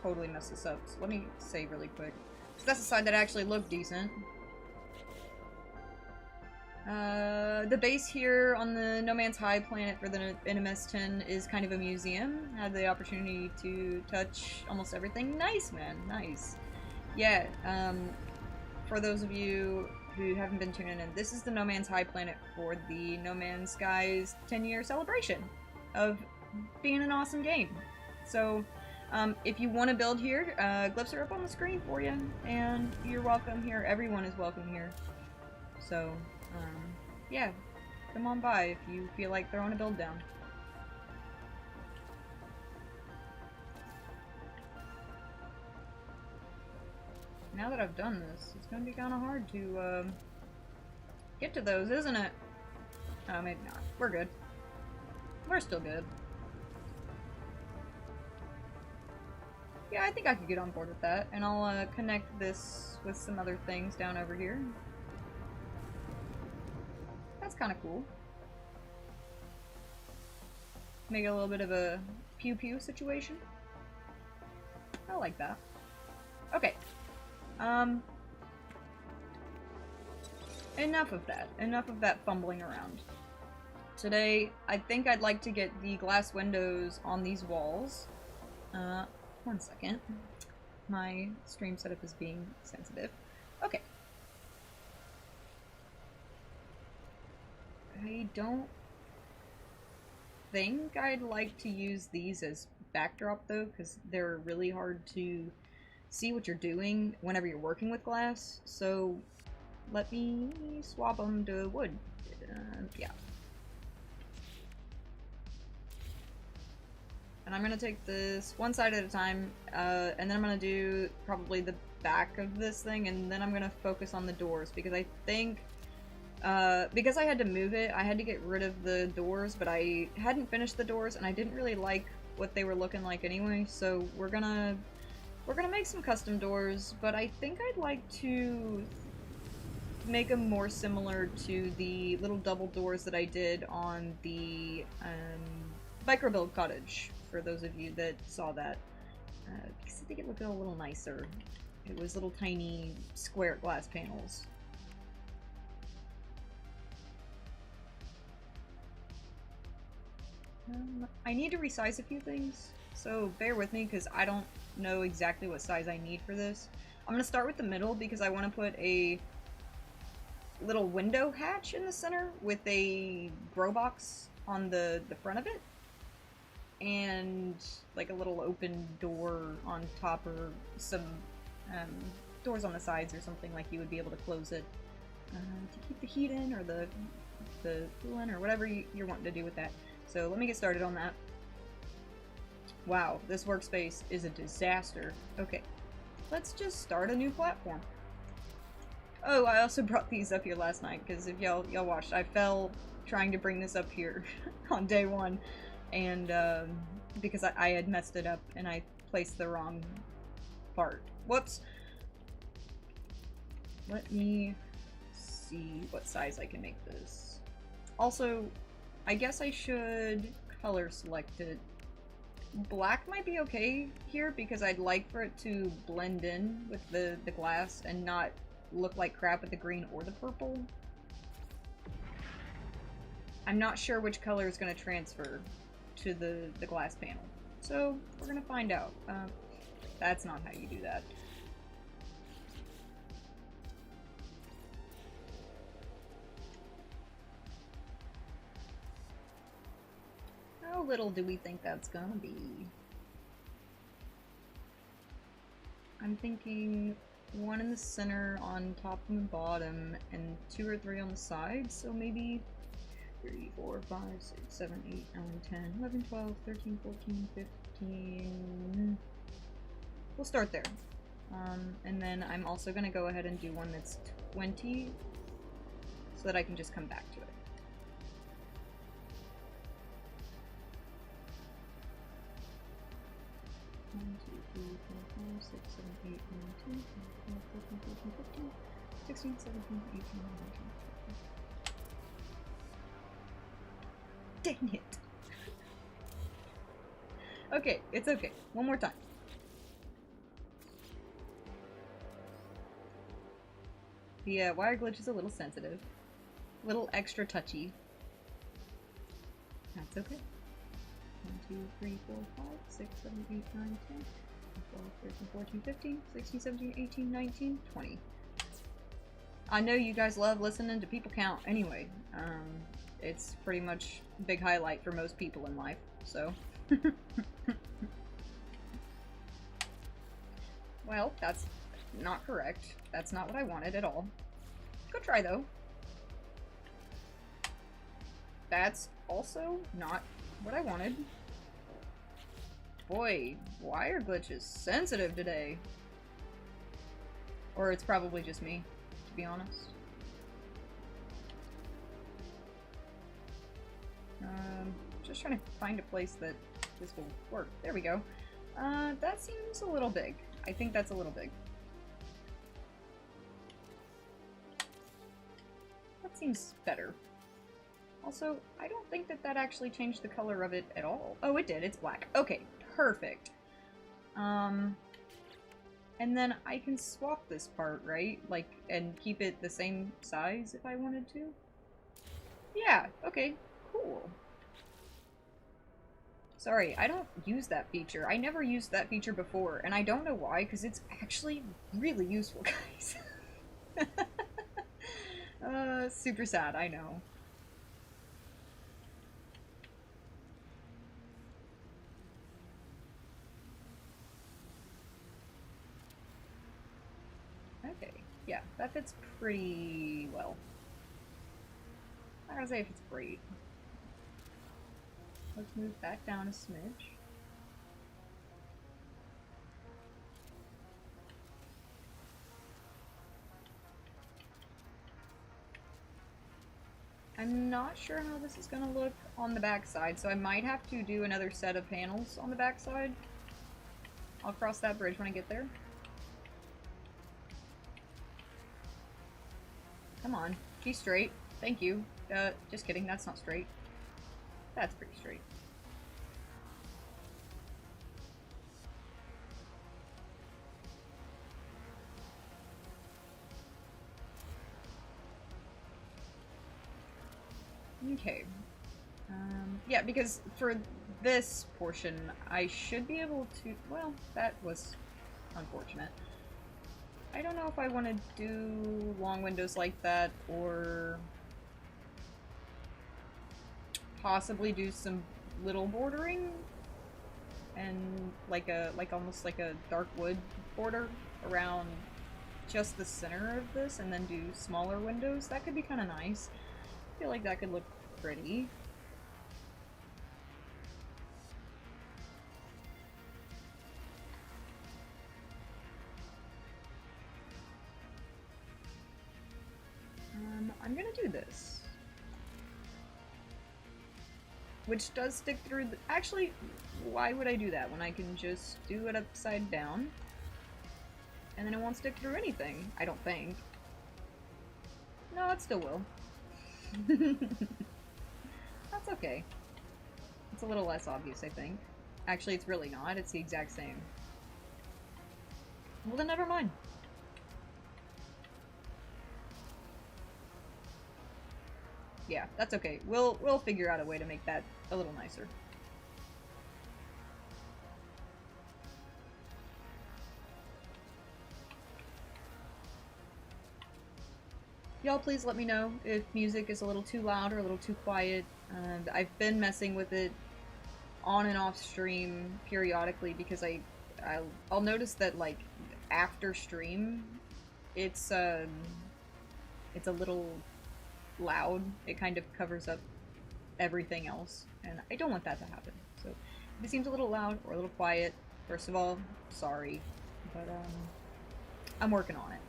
totally mess this up, so let me save really quick. So that's the side that actually looked decent. The base here on the No Man's High planet for the NMS10 is kind of a museum. Had the opportunity to touch almost everything. Nice, man. Nice. Yeah, for those of you who haven't been tuning in, this is the No Man's High planet for the No Man's Sky's 10-year celebration of being an awesome game. So, if you want to build here, glyphs are up on the screen for you, and you're welcome here. Everyone is welcome here. So, yeah, come on by if you feel like throwing a build down. Now that I've done this, it's going to be kind of hard to get to those, isn't it? Oh, maybe not. We're good. We're still good. Yeah, I think I could get on board with that, and I'll connect this with some other things down over here. That's kind of cool. Make it a little bit of a pew-pew situation. I like that. Okay. Enough of that. Enough of that fumbling around. Today, I think I'd like to get the glass windows on these walls. One second. My stream setup is being sensitive. Okay. I don't think I'd like to use these as backdrop though, because they're really hard to see what you're doing whenever you're working with glass. So let me swap them to wood. Yeah. And I'm gonna take this one side at a time, and then I'm gonna do probably the back of this thing, and then I'm gonna focus on the doors, because I think Because I had to move it, I had to get rid of the doors, but I hadn't finished the doors, and I didn't really like what they were looking like anyway, so we're gonna make some custom doors, but I think I'd like to make them more similar to the little double doors that I did on the microbuild cottage, for those of you that saw that. Because I think it looked a little nicer. It was little tiny square glass panels. I need to resize a few things, so bear with me because I don't know exactly what size I need for this. I'm going to start with the middle because I want to put a little window hatch in the center with a grow box on the front of it, and like a little open door on top, or some doors on the sides or something, like you would be able to close it to keep the heat in, or the cool in, or whatever you're wanting to do with that. So let me get started on that. Wow, this workspace is a disaster. Okay, let's just start a new platform. Oh, I also brought these up here last night, because if y'all watched, I fell trying to bring this up here on day one, and because I had messed it up and I placed the wrong part. Whoops! Let me see what size I can make this. Also, I guess I should color select it. Black might be okay here because I'd like for it to blend in with the glass and not look like crap with the green or the purple. I'm not sure which color is going to transfer to the glass panel, so we're going to find out. That's not how you do that. How little do we think that's gonna be? I'm thinking one in the center on top and the bottom, and 2 or 3 on the sides, so maybe 3, 4, 5, 6, 7, 8, 9, 10, 11, 12, 13, 14, 15... We'll start there. And then I'm also gonna go ahead and do one that's 20, so that I can just come back to it. 1, 2, 3, 4, 5, 6, 7, 8, 9, 10, 11, 12, 13, 14, 15, 16, 17, 18, 19, 20. Dang it! Okay, it's okay. One more time. The wire glitch is a little sensitive. A little extra touchy. That's okay. 1, 2, 3, 4, 5, 6, 7, 8, 9, 10, 12, 13, 14, 15, 16, 17, 18, 19, 20. I know you guys love listening to people count anyway. It's pretty much a big highlight for most people in life, so. Well, that's not correct. That's not what I wanted at all. Good try, though. That's also not what I wanted. Boy, wire glitch is sensitive today. Or it's probably just me, to be honest. Just trying to find a place that this will work. There we go. That seems a little big. I think that's a little big. That seems better. Also, I don't think that that actually changed the color of it at all. Oh, it did. It's black. Okay, perfect. And then I can swap this part, right? Like, and keep it the same size if I wanted to? Yeah, okay, cool. Sorry, I don't use that feature. I never used that feature before, and I don't know why, because it's actually really useful, guys. Super sad, I know. Okay, yeah, that fits pretty well. I'm not gonna say if it's great. Let's move that down a smidge. I'm not sure how this is gonna look on the backside, so I might have to do another set of panels on the backside. I'll cross that bridge when I get there. Come on, be straight. Thank you. Just kidding, that's not straight. That's pretty straight. Okay. Yeah, because for this portion, I should be able to... Well, that was unfortunate. I don't know if I want to do long windows like that, or possibly do some little bordering and almost like a dark wood border around just the center of this, and then do smaller windows. That could be kind of nice. I feel like that could look pretty. I'm gonna do this. Which does stick through the... Actually, why would I do that when I can just do it upside down? And then it won't stick through anything, I don't think. No, it still will. That's okay. It's a little less obvious, I think. Actually, it's really not. It's the exact same. Well, then never mind. Yeah, that's okay. We'll figure out a way to make that a little nicer. Y'all please let me know if music is a little too loud or a little too quiet. I've been messing with it on and off stream periodically because I'll notice that, like, after stream it's a little loud. It kind of covers up everything else, and I don't want that to happen. So if it seems a little loud or a little quiet, first of all, sorry, but I'm working on it.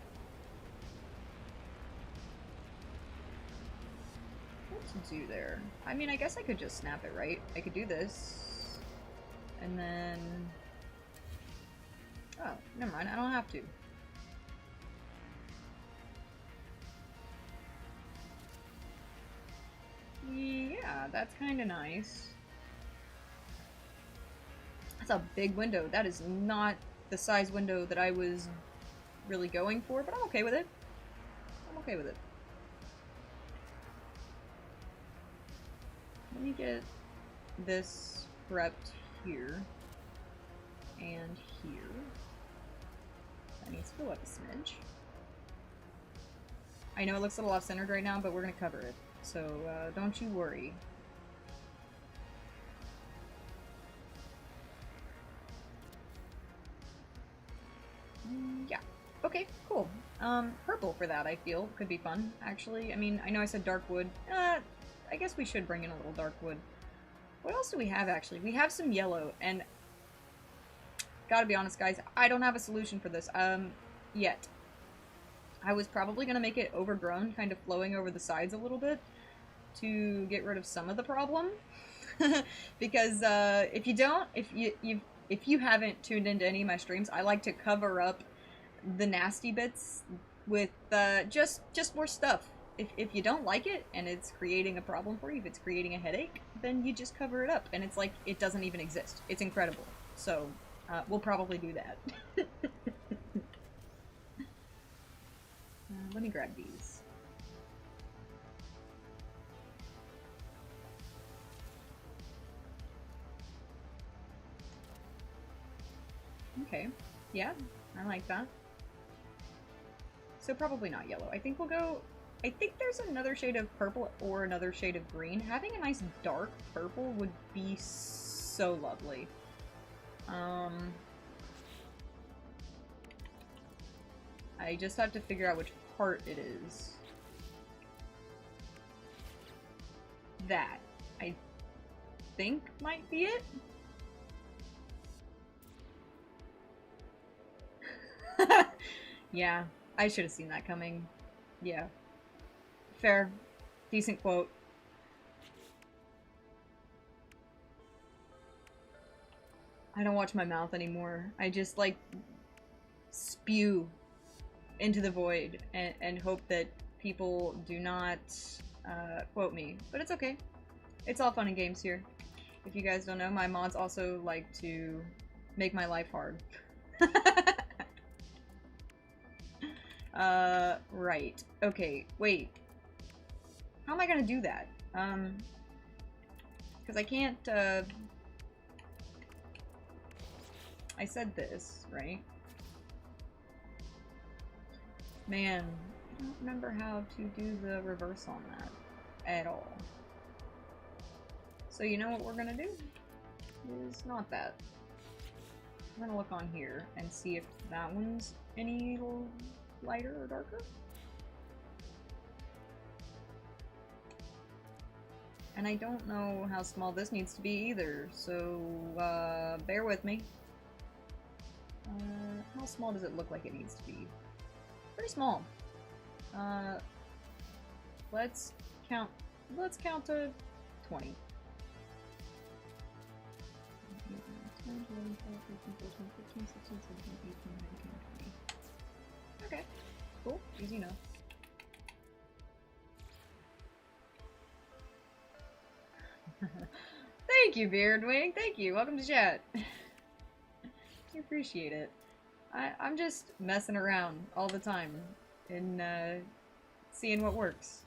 What to do there? I mean, I guess I could just snap it, right? I could do this, and then... Oh, never mind, I don't have to. Yeah, that's kind of nice. That's a big window. That is not the size window that I was really going for, but I'm okay with it. I'm okay with it. Let me get this prepped here and here. That needs to go up a smidge. I know it looks a little off-centered right now, but we're gonna cover it. So, don't you worry. Yeah. Okay, cool. Purple for that, I feel, could be fun, actually. I mean, I know I said dark wood. I guess we should bring in a little dark wood. What else do we have, actually? We have some yellow, and... Gotta be honest, guys, I don't have a solution for this, yet. I was probably gonna make it overgrown, kind of flowing over the sides a little bit, to get rid of some of the problem. Because if you haven't tuned into any of my streams, I like to cover up the nasty bits with just more stuff. If you don't like it and it's creating a problem for you, if it's creating a headache, then you just cover it up, and it's like it doesn't even exist. It's incredible. So we'll probably do that. Let me grab these. Okay, yeah, I like that. So probably not yellow. I think we'll go... I think there's another shade of purple or another shade of green. Having a nice dark purple would be so lovely. I just have to figure out which part it is. That, I think, might be it. Yeah, I should have seen that coming. Yeah. Fair. Decent quote. I don't watch my mouth anymore. I just, like, spew into the void and hope that people do not quote me. But it's okay. It's all fun and games here. If you guys don't know, my mods also like to make my life hard. Right. Okay, wait. How am I gonna do that? Because I can't, I said this, right? Man, I don't remember how to do the reverse on that at all. So you know what we're gonna do? Is not that. I'm gonna look on here and see if that one's any lighter or darker. And I don't know how small this needs to be either, so bear with me. How small does it look like it needs to be? Pretty small. Let's count to 20. Okay, cool, easy enough. Thank you, Beardwing. Thank you. Welcome to chat. I appreciate it. I'm just messing around all the time and seeing what works.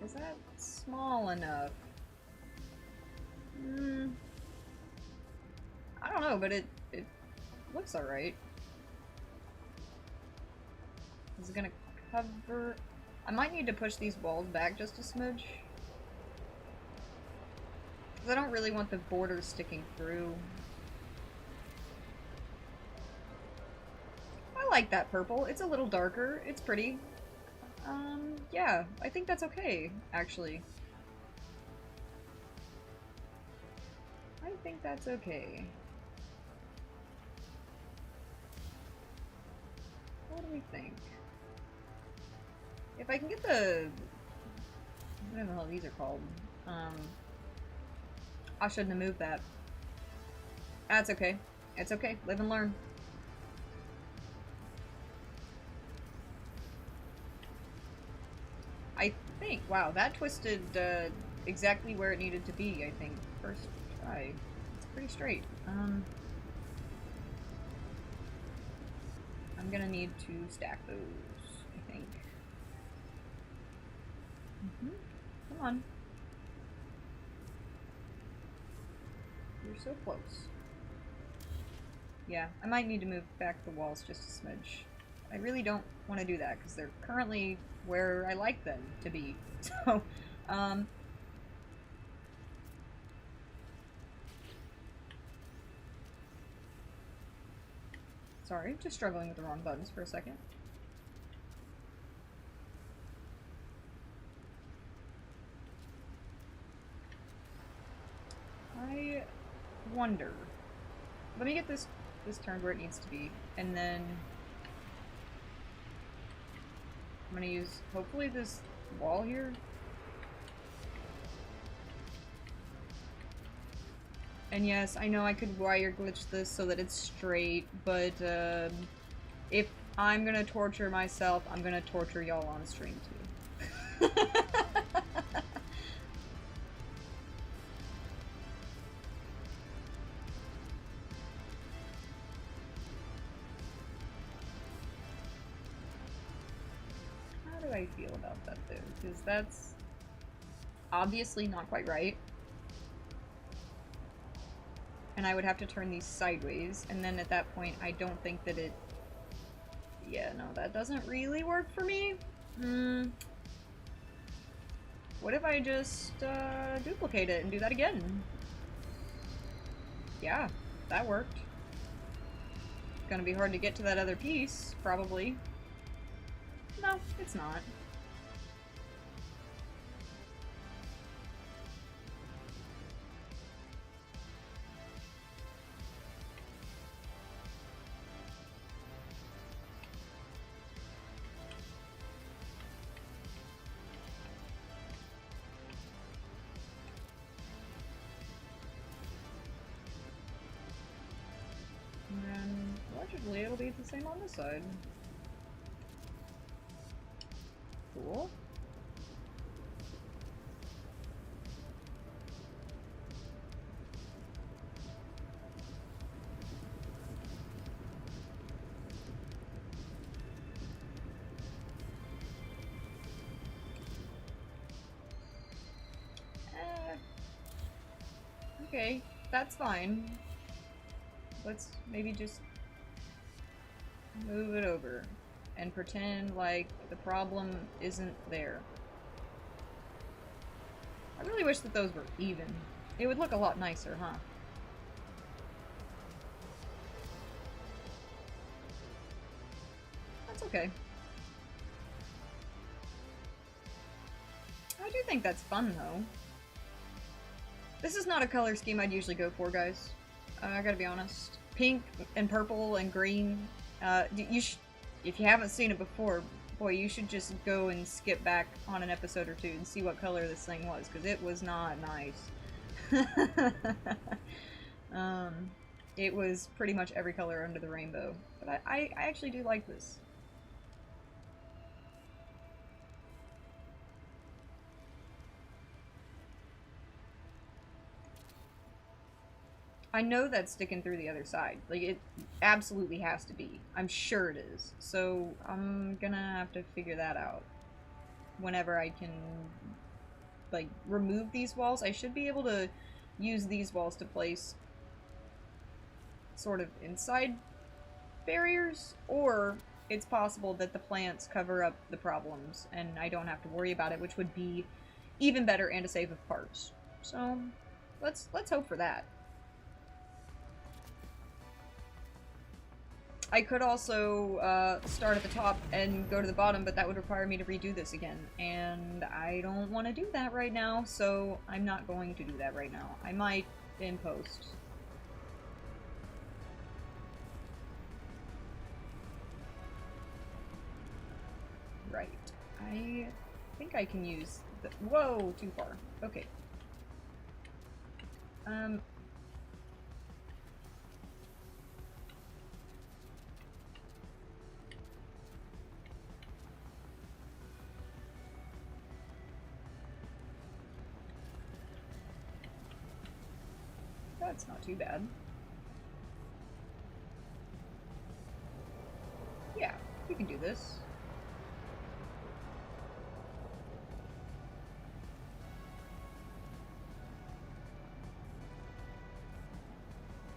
Is that small enough? I don't know, but it looks alright. Is it gonna cover... I might need to push these walls back just a smidge. Because I don't really want the borders sticking through. I like that purple. It's a little darker. It's pretty. Yeah, I think that's okay, actually. I think that's okay. What do we think? If I can get the... whatever the hell these are called. I shouldn't have moved that. That's okay. It's okay. Live and learn. I think... wow, that twisted exactly where it needed to be, I think. First try. It's pretty straight. I'm gonna need to stack those, I think. Come on. You're so close. Yeah, I might need to move back the walls just a smidge. I really don't want to do that because they're currently where I like them to be. So, sorry, just struggling with the wrong buttons for a second. I wonder. Let me get this turned where it needs to be, and then I'm gonna use hopefully this wall here. And yes, I know I could wire glitch this so that it's straight, but if I'm gonna torture myself, I'm gonna torture y'all on stream too. How do I feel about that though? Because that's obviously not quite right. And I would have to turn these sideways, and then at that point I don't think that it... yeah, no, that doesn't really work for me. What if I just duplicate it and do that again? Yeah, that worked. It's gonna be hard to get to that other piece, probably. No, it's not. magically it'll be the same on this side. Cool. Okay, that's fine. Let's maybe just move it over and pretend like the problem isn't there. I really wish that those were even. It would look a lot nicer, huh? That's okay. I do think that's fun, though. This is not a color scheme I'd usually go for, guys. I gotta be honest. Pink and purple and green. If you haven't seen it before, boy, you should just go and skip back on an episode or two and see what color this thing was, because it was not nice. It was pretty much every color under the rainbow. But I actually do like this. I know that's sticking through the other side. Like, it absolutely has to be. I'm sure it is. So, I'm gonna have to figure that out. Whenever I can, like, remove these walls. I should be able to use these walls to place sort of inside barriers, or it's possible that the plants cover up the problems and I don't have to worry about it, which would be even better and a save of parts. So, let's hope for that. I could also start at the top and go to the bottom, but that would require me to redo this again, and I don't want to do that right now, so I'm not going to do that right now. I might in post. Right. I think I can use the— whoa, too far. Okay. That's not too bad. Yeah, we can do this.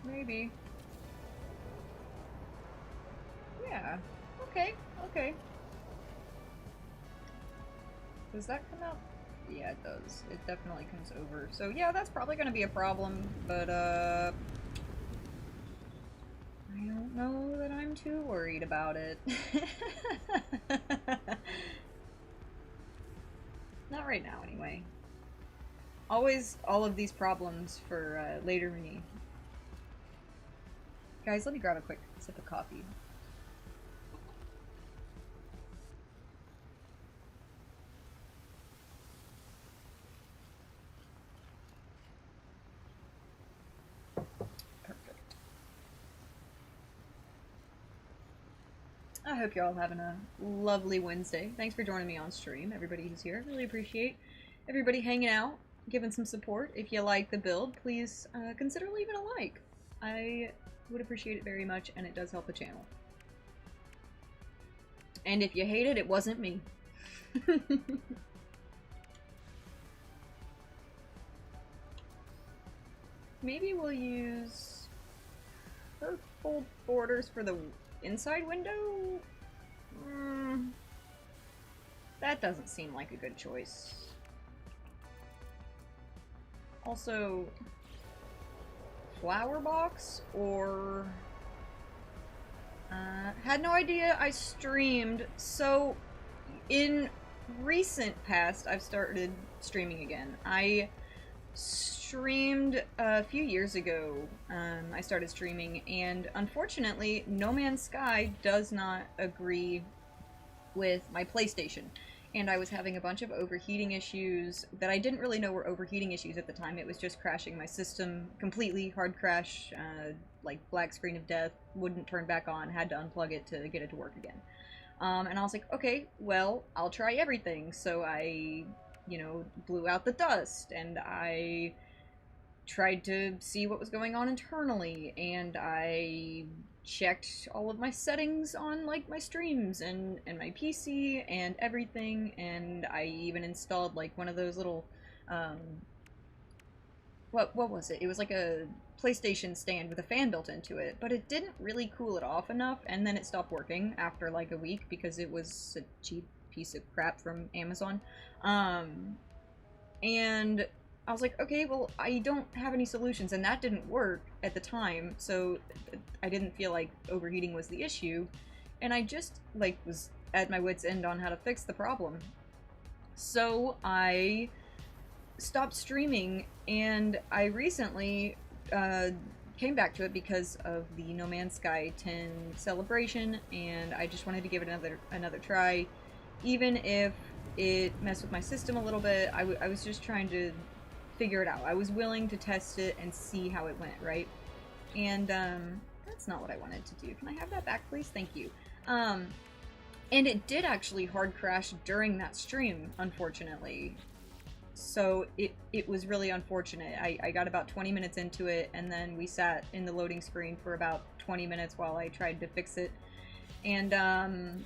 Maybe. Yeah. Okay, okay. Does that come out? Yeah, it does. It definitely comes over. So yeah, that's probably gonna be a problem, but I don't know that I'm too worried about it. Not right now, anyway. Always all of these problems for later me. Guys, let me grab a quick sip of coffee. I hope you're all having a lovely Wednesday. Thanks for joining me on stream, everybody who's here. Really appreciate everybody hanging out, giving some support. If you like the build, please consider leaving a like. I would appreciate it very much, and it does help the channel. And if you hate it, it wasn't me. Maybe we'll use purple borders for the inside window? That doesn't seem like a good choice. Also, flower box or... had no idea I streamed. So, in recent past, I've started streaming again. I streamed a few years ago. I started streaming, and unfortunately, No Man's Sky does not agree with my PlayStation. and I was having a bunch of overheating issues that I didn't really know were overheating issues at the time. It was just crashing my system completely, hard crash, like black screen of death, wouldn't turn back on, had to unplug it to get it to work again. And I was like, okay, well, I'll try everything. So I, you know, blew out the dust, and I tried to see what was going on internally, and I checked all of my settings on like my streams and my PC and everything, and I even installed like one of those little um what was it? It was like a PlayStation stand with a fan built into it, but it didn't really cool it off enough, and then it stopped working after like a week because it was a cheap piece of crap from Amazon. Um and I was like, okay, well, I don't have any solutions, and that didn't work at the time, so I didn't feel like overheating was the issue, and I just, like, was at my wit's end on how to fix the problem. So I stopped streaming, and I recently came back to it because of the No Man's Sky 10 celebration, and I just wanted to give it another try, even if it messed with my system a little bit. I was just trying to figure it out. I was willing to test it and see how it went, right? And that's not what I wanted to do. Can I have that back, please? Thank you. And it did actually hard crash during that stream, unfortunately. So it was really unfortunate. I got about 20 minutes into it, and then we sat in the loading screen for about 20 minutes while I tried to fix it. And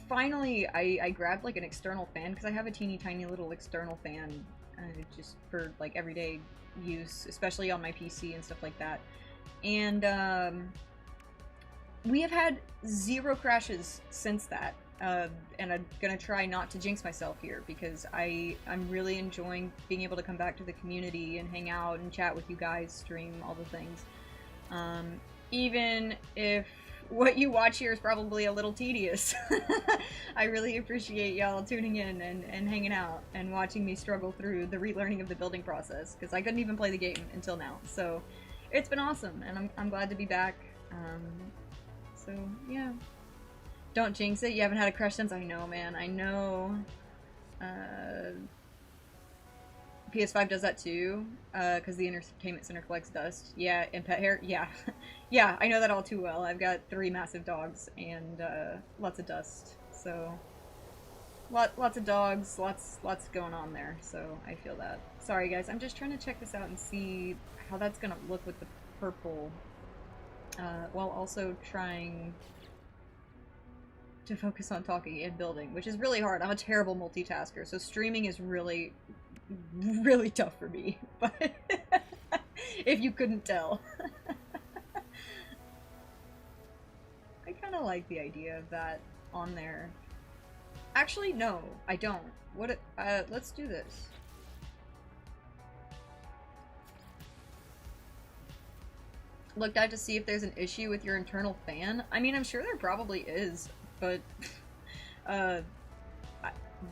finally, I grabbed like an external fan, because I have a teeny tiny little external fan just for like everyday use, especially on my PC and stuff like that. And we have had 0 crashes since that. And I'm gonna try not to jinx myself here, because I'm really enjoying being able to come back to the community and hang out and chat with you guys, stream, all the things. Even if what you watch here is probably a little tedious. I really appreciate y'all tuning in and hanging out and watching me struggle through the relearning of the building process, because I couldn't even play the game until now. So it's been awesome, and I'm glad to be back. So yeah. Don't jinx it. You haven't had a crush since. I know, man. I know. PS5 does that too, because the Entertainment Center collects dust. Yeah, and pet hair. Yeah. Yeah, I know that all too well. I've got 3 massive dogs and lots of dust. So, lots of dogs, lots going on there. So I feel that. Sorry, guys. I'm just trying to check this out and see how that's gonna look with the purple, while also trying to focus on talking and building, which is really hard. I'm a terrible multitasker, so streaming is really, really tough for me. But if you couldn't tell. I kind of like the idea of that on there. Actually, no, I don't. What? Let's do this. Looked out to see if there's an issue with your internal fan. I mean, I'm sure there probably is, but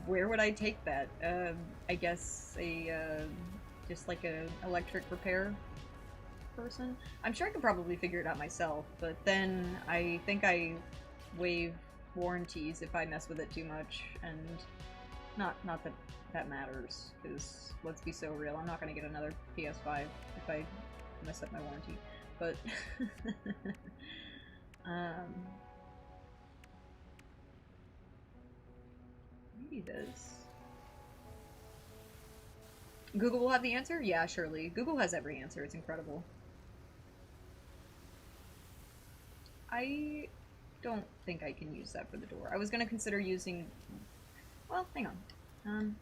where would I take that? I guess just like a electric repair person. I'm sure I could probably figure it out myself, but then I think I waive warranties if I mess with it too much, and not that that matters, because let's be so real, I'm not gonna get another PS5 if I mess up my warranty. But maybe this. Google will have the answer? Yeah, surely. Google has every answer. It's incredible. I don't think I can use that for the door. I was gonna consider using... Well, hang on.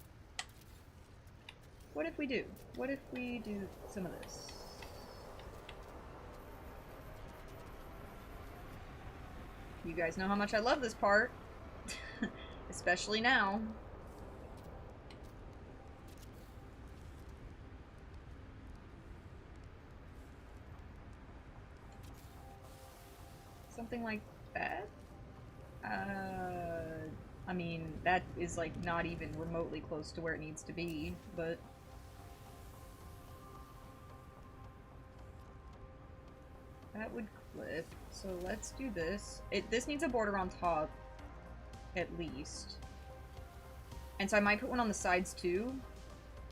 What if we do? What if we do some of this? You guys know how much I love this part. Especially now. Something like that? I mean, that is like not even remotely close to where it needs to be, but... That would clip. So let's do this. This needs a border on top. at least. And so I might put one on the sides too.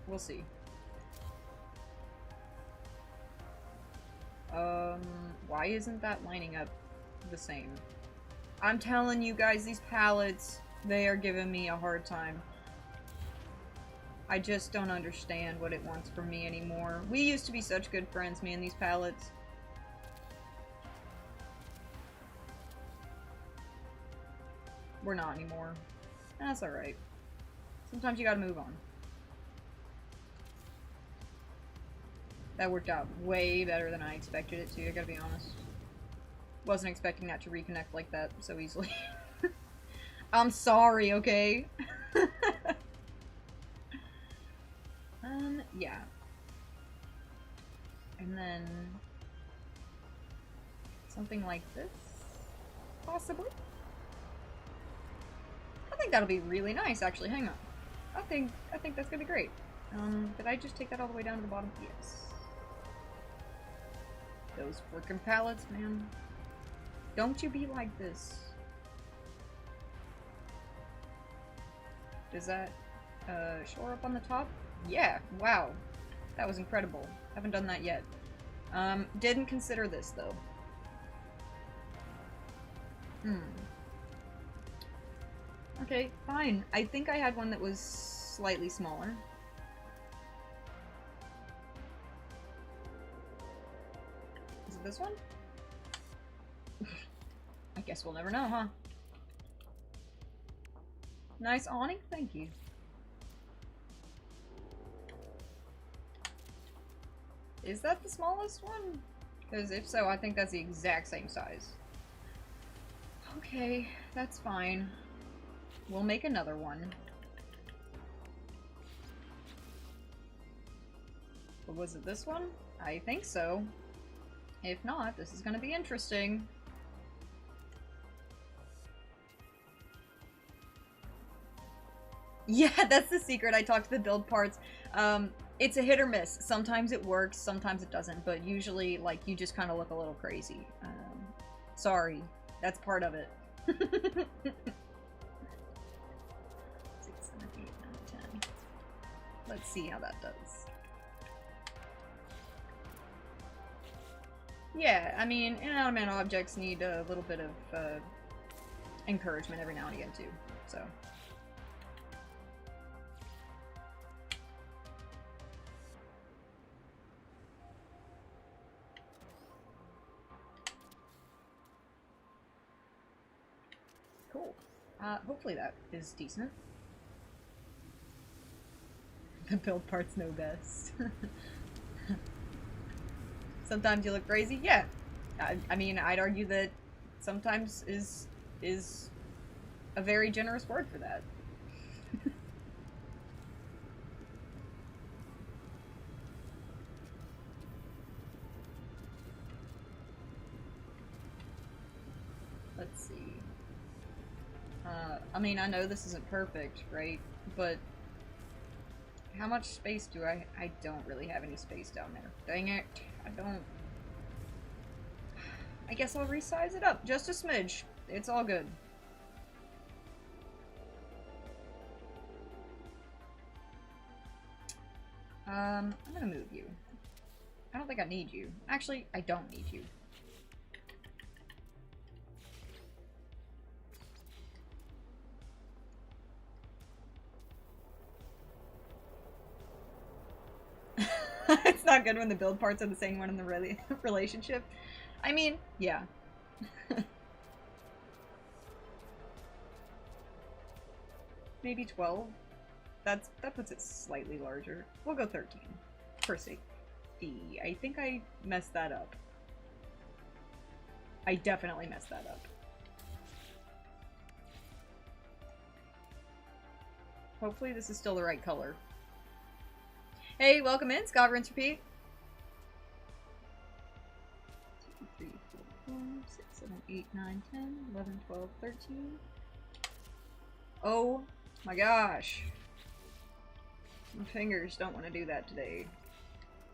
We'll see. Why isn't that lining up the same? I'm telling you guys, these palettes, they are giving me a hard time. I just don't understand what it wants from me anymore. We used to be such good friends, me and these palettes. We're not anymore. That's alright. Sometimes you gotta move on. That worked out way better than I expected it to, I gotta be honest. Wasn't expecting that to reconnect like that so easily. I'm sorry, okay? Yeah. And then... something like this? Possibly? I think that'll be really nice, actually. Hang on. I think that's gonna be great. Did I just take that all the way down to the bottom? Yes. Those frickin' palettes, man. Don't you be like this. Does that, shore up on the top? Yeah, wow. That was incredible. Haven't done that yet. Didn't consider this, though. Okay, fine. I think I had one that was slightly smaller. Is it this one? I guess we'll never know, huh? Nice awning? Thank you. Is that the smallest one? Because if so, I think that's the exact same size. Okay, that's fine. We'll make another one. But was it this one? I think so. If not, this is gonna be interesting. Yeah, that's the secret. I talked to the build parts. It's a hit or miss. Sometimes it works, sometimes it doesn't, but usually, like, you just kind of look a little crazy. Sorry. That's part of it. 6, 7, 8, 9, 10. Let's see how that does. Yeah, I mean, inanimate objects need a little bit of encouragement every now and again, too. So... cool. Hopefully that is decent. The build parts know best. Sometimes you look crazy? Yeah. I mean, I'd argue that sometimes is a very generous word for that. Let's see. I mean, I know this isn't perfect, right? But how much space do I don't really have any space down there. Dang it. I don't... I guess I'll resize it up. Just a smidge. It's all good. I'm gonna move you. I don't think I need you. Actually, I don't need you. It's not good when the build parts are the same one in the relationship. I mean, yeah. Maybe 12. That puts it slightly larger. We'll go 13 for safety. I think I messed that up. I definitely messed that up. Hopefully this is still the right color. Hey, welcome in, Scott Rinse Repeat. 2, 3, 4, 5, 6, 7, 8, 9, 10, 11, 12, 13. Oh my gosh. My fingers don't want to do that today.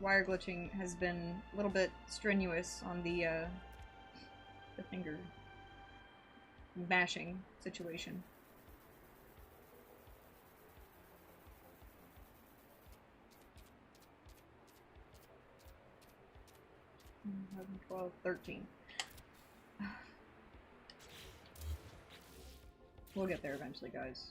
Wire glitching has been a little bit strenuous on the finger mashing situation. 11, 12, 13. We'll get there eventually, guys.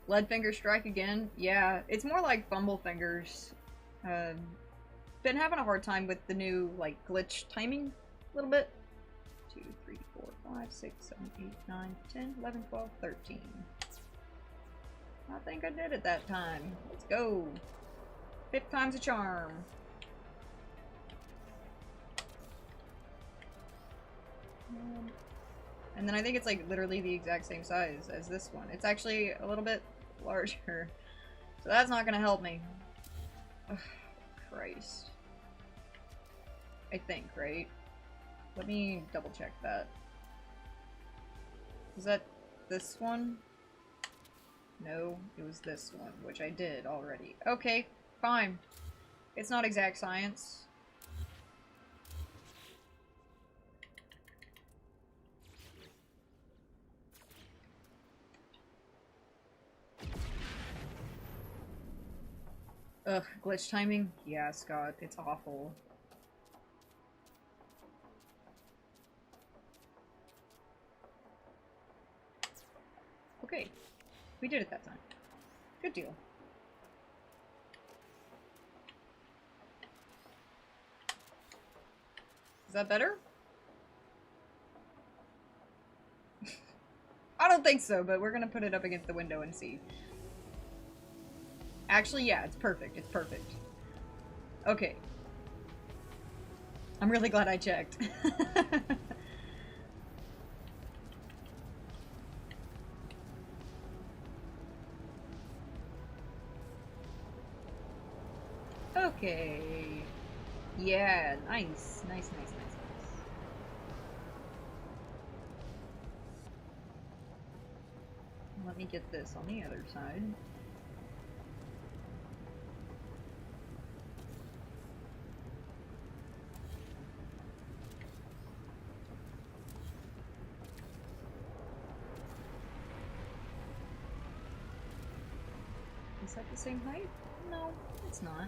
Leadfinger strike again? Yeah, it's more like Bumblefingers. Been having a hard time with the new, like, glitch timing a little bit. 2, 3, 4, 5, 6, 7, 8, 9, 10, 11, 12, 13. I think I did it that time. Let's go. 5th time's a charm. And then I think it's like literally the exact same size as this one. It's actually a little bit larger. So that's not gonna help me. Ugh, Christ. I think, right? Let me double check that. Is that this one? No, it was this one, which I did already. Okay, fine. It's not exact science. Ugh, glitch timing? Yeah, Scott, it's awful. Okay, we did it that time. Good deal. Is that better? I don't think so, but we're gonna put it up against the window and see. Actually, yeah, it's perfect. It's perfect. Okay. I'm really glad I checked. Okay. Yeah, nice. Nice, nice, nice, nice. Let me get this on the other side. Is that the same height? No, it's not.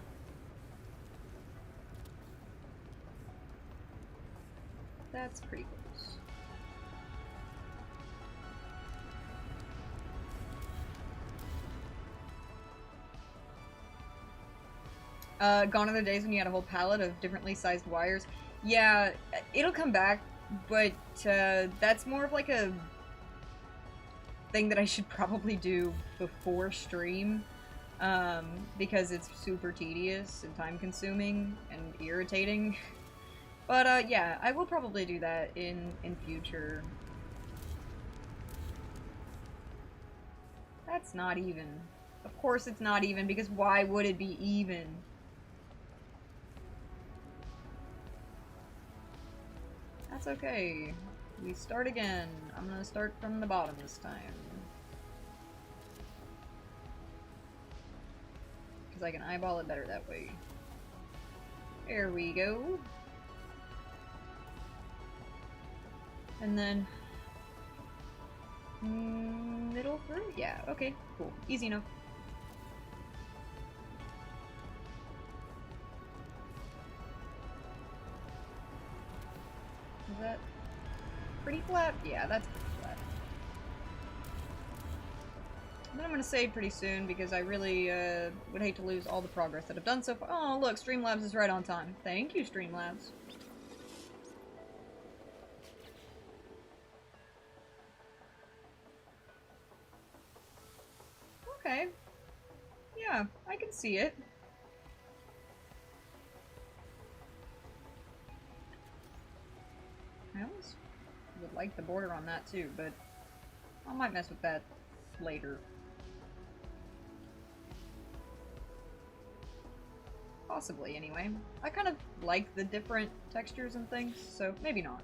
That's pretty close. Gone are the days when you had a whole palette of differently sized wires. Yeah, it'll come back, but that's more of like a thing that I should probably do before stream, because it's super tedious and time consuming and irritating. But yeah, I will probably do that in future. That's not even. Of course it's not even, because why would it be even? That's okay. We start again. I'm gonna start from the bottom this time. Because I can eyeball it better that way. There we go. And then... middle through? Yeah, okay, cool. Easy enough. Is that pretty flat? Yeah, that's pretty flat. And then I'm gonna save pretty soon because I really would hate to lose all the progress that I've done so far. Oh, look, Streamlabs is right on time. Thank you, Streamlabs. Okay. Yeah, I can see it. I always would like the border on that too, but I might mess with that later. Possibly, anyway. I kind of like the different textures and things, so maybe not.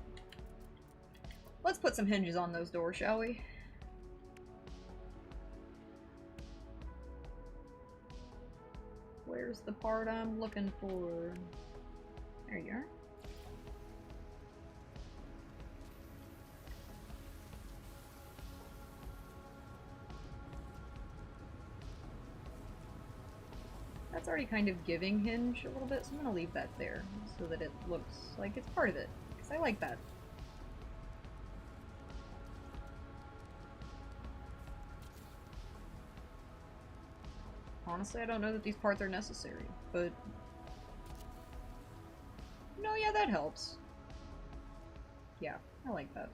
Let's put some hinges on those doors, shall we? Where's the part I'm looking for? There you are. That's already kind of giving hinge a little bit, so I'm gonna leave that there so that it looks like it's part of it, because I like that. Honestly, I don't know that these parts are necessary, but... No, yeah, that helps. Yeah, I like that.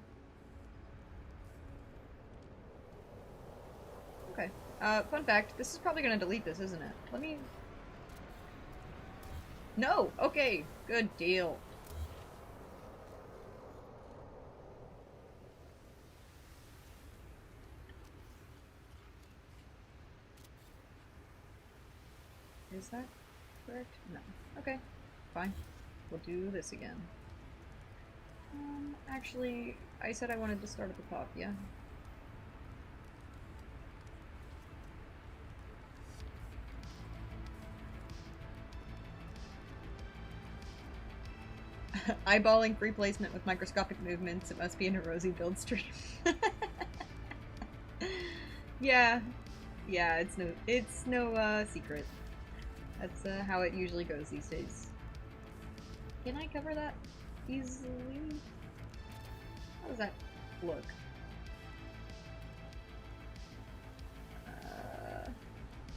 Okay. Fun fact, this is probably gonna delete this, isn't it? Let me... No! Okay, good deal. Is that correct? No. Okay, fine. We'll do this again. Actually, I said I wanted to start at the top, yeah? Eyeballing free placement with microscopic movements, it must be in a rosy build stream. Yeah. Yeah, it's no secret. That's how it usually goes these days. Can I cover that easily? How does that look?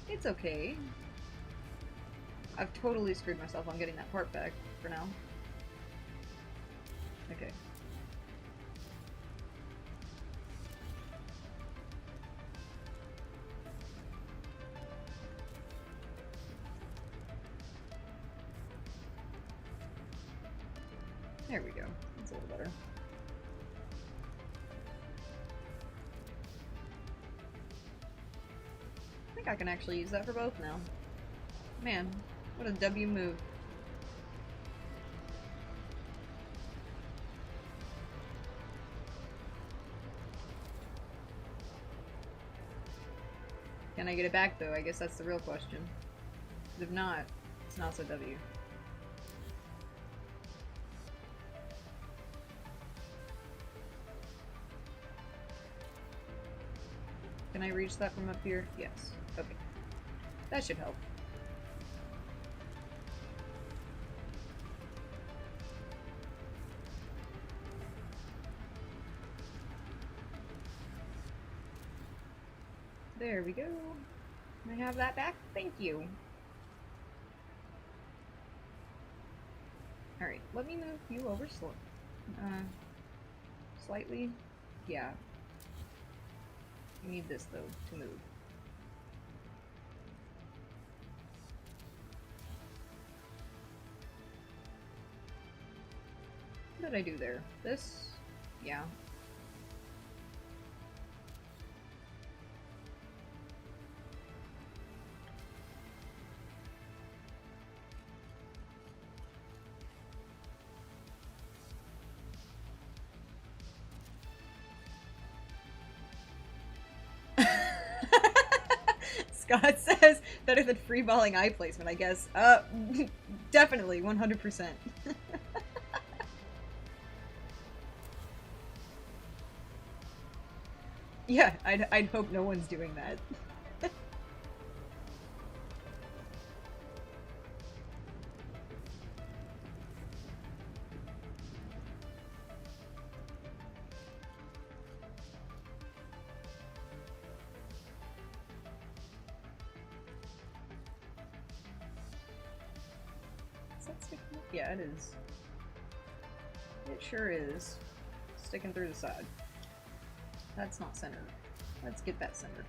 It's okay. I've totally screwed myself on getting that part back for now. Okay. There we go. That's a little better. I think I can actually use that for both now. Man, what a W move. Can I get it back though? I guess that's the real question. If not, it's not so W. Can I reach that from up here? Yes. Okay. That should help. There we go. Can I have that back? Thank you. Alright, let me move you over slightly. Yeah. You need this, though, to move. What did I do there? This? Yeah. Scott says, better than freeballing eye placement, I guess. Definitely, 100%. Yeah, I'd hope no one's doing that. Yeah, it is. It sure is. Sticking through the side. That's not centered. Let's get that centered.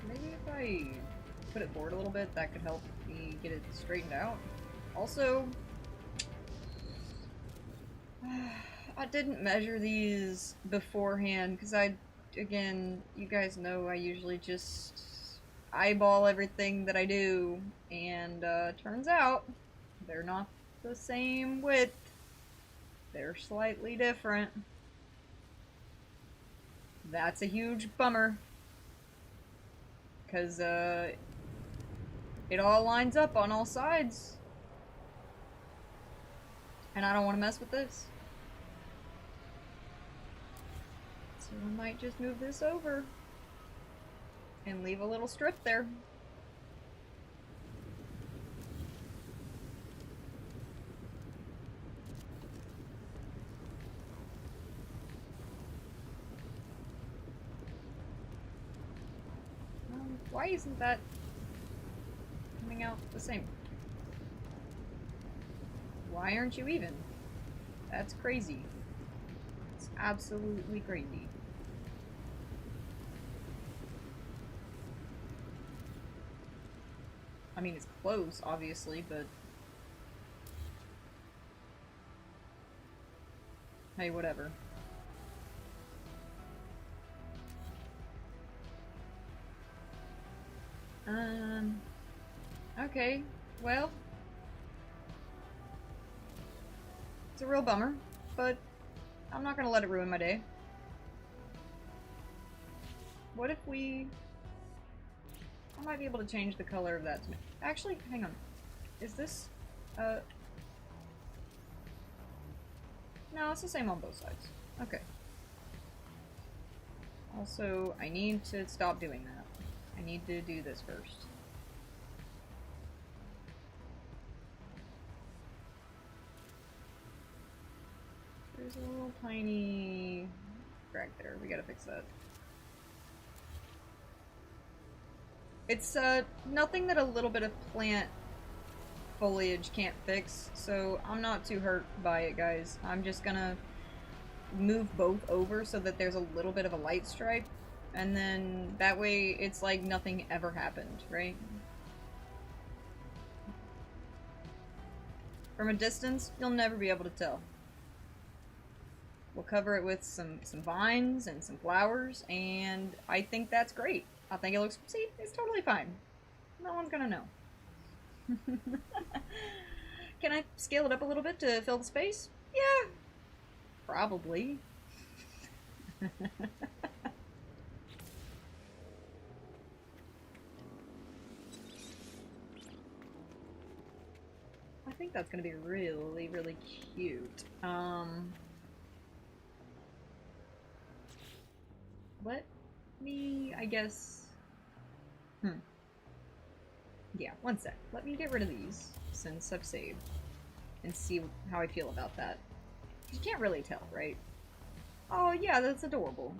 Maybe if I put it forward a little bit, that could help me get it straightened out. Also, I didn't measure these beforehand because again, you guys know I usually just eyeball everything that I do, and turns out they're not the same width. They're slightly different. That's a huge bummer. Because, it all lines up on all sides. And I don't want to mess with this. So I might just move this over. And leave a little strip there. Why isn't that coming out the same? Why aren't you even? That's crazy. It's absolutely crazy. I mean, it's close, obviously, but... hey, whatever. Okay, well... it's a real bummer, but I'm not gonna let it ruin my day. What if we... I might be able to change the color of that. Actually, hang on. Is this... no, it's the same on both sides. Okay. Also, I need to stop doing that. I need to do this first. There's a little tiny crack there. We gotta fix that. It's nothing that a little bit of plant foliage can't fix, so I'm not too hurt by it, guys. I'm just gonna move both over so that there's a little bit of a light stripe, and then that way it's like nothing ever happened, right? From a distance, you'll never be able to tell. We'll cover it with some vines and some flowers, and I think that's great. I think it looks... see, it's totally fine. No one's gonna know. Can I scale it up a little bit to fill the space? Yeah. Probably. I think that's gonna be really, really cute. Let me, I guess... yeah, one sec. Let me get rid of these, since I've saved, and see how I feel about that. You can't really tell, right? Oh yeah, that's adorable.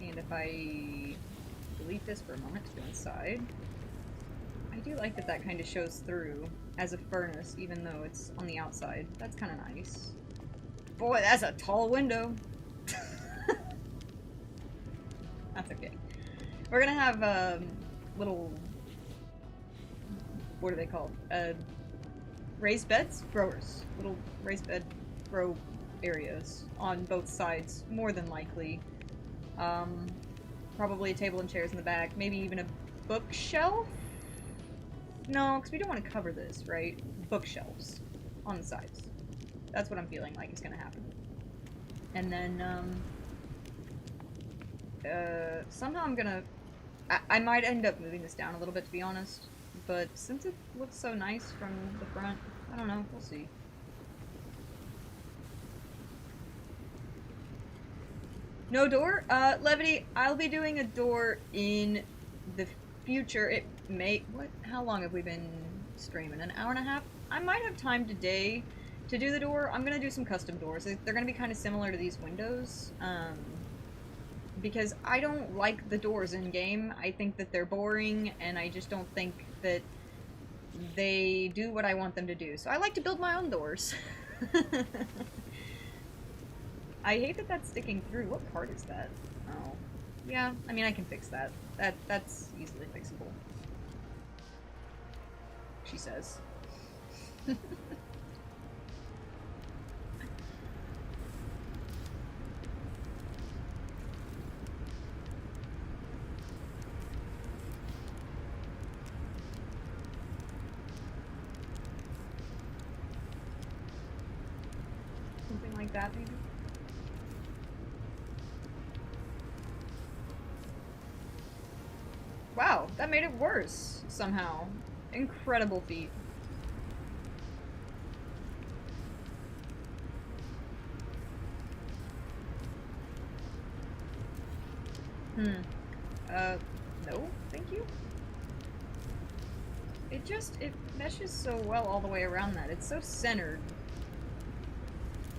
And if I delete this for a moment to go inside, I do like that that kind of shows through as a furnace, even though it's on the outside. That's kind of nice. Boy, that's a tall window. That's okay. We're gonna have little... what are they called? Raised beds? Growers. Little raised bed grow areas on both sides, more than likely. Probably a table and chairs in the back. Maybe even a bookshelf? No, because we don't want to cover this, right? Bookshelves on the sides. That's what I'm feeling like is going to happen. And then, somehow I'm gonna... I might end up moving this down a little bit, to be honest. But since it looks so nice from the front, I don't know, we'll see. No door? Levity, I'll be doing a door in the future. It may... what? How long have we been streaming? An hour and a half? I might have time today to do the door. I'm gonna do some custom doors. They're gonna be kind of similar to these windows. Because I don't like the doors in-game. I think that they're boring, and I just don't think that they do what I want them to do. So I like to build my own doors. I hate that that's sticking through. What part is that? Oh. Yeah, I mean, I can fix that. That's easily fixable. She says. like that, maybe? Wow, that made it worse, somehow. Incredible feat. No, thank you. It meshes so well all the way around that. It's so centered.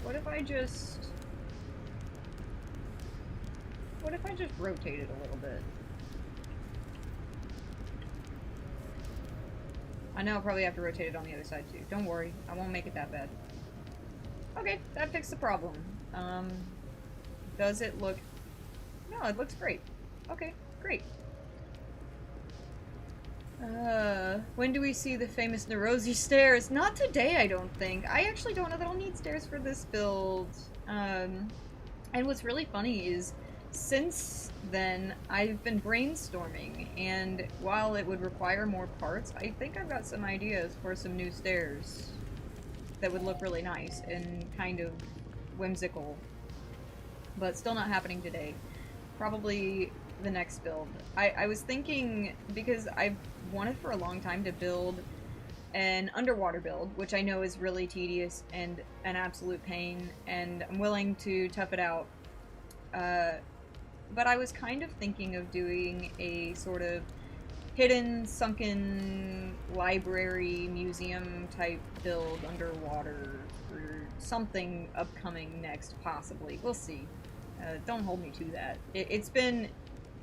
What if I just rotate it a little bit? I know I'll probably have to rotate it on the other side too. Don't worry, I won't make it that bad. Okay, that fixed the problem. Does it look... No, it looks great. Okay, great. When do we see the famous Nerosi stairs? Not today, I don't think. I actually don't know that I'll need stairs for this build. And what's really funny is, since then, I've been brainstorming, and while it would require more parts, I think I've got some ideas for some new stairs that would look really nice and kind of whimsical. But still not happening today. Probably the next build. I was thinking, because I've wanted for a long time to build an underwater build, which I know is really tedious and an absolute pain, and I'm willing to tough it out. But I was kind of thinking of doing a sort of hidden, sunken library, museum type build underwater, or something upcoming next, possibly. We'll see. Don't hold me to that. It's been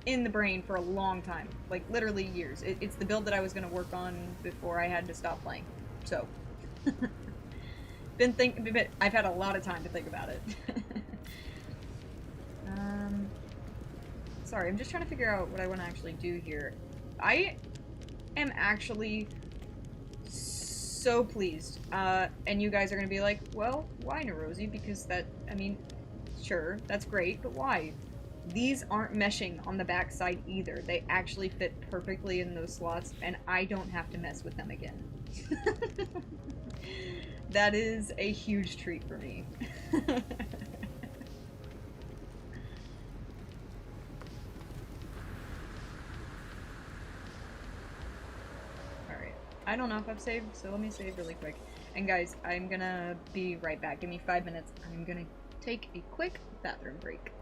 in the brain for a long time, like literally years. It's the build that I was going to work on before I had to stop playing. So, I've had a lot of time to think about it. Sorry, I'm just trying to figure out what I want to actually do here. I am actually so pleased. And you guys are going to be like, well, why, Nerosi? Because that, I mean, sure, that's great, but why? These aren't meshing on the back side either. They actually fit perfectly in those slots, and I don't have to mess with them again. That is a huge treat for me. Alright. I don't know if I've saved, so let me save really quick. And guys, I'm gonna be right back. Give me 5 minutes. I'm gonna take a quick bathroom break.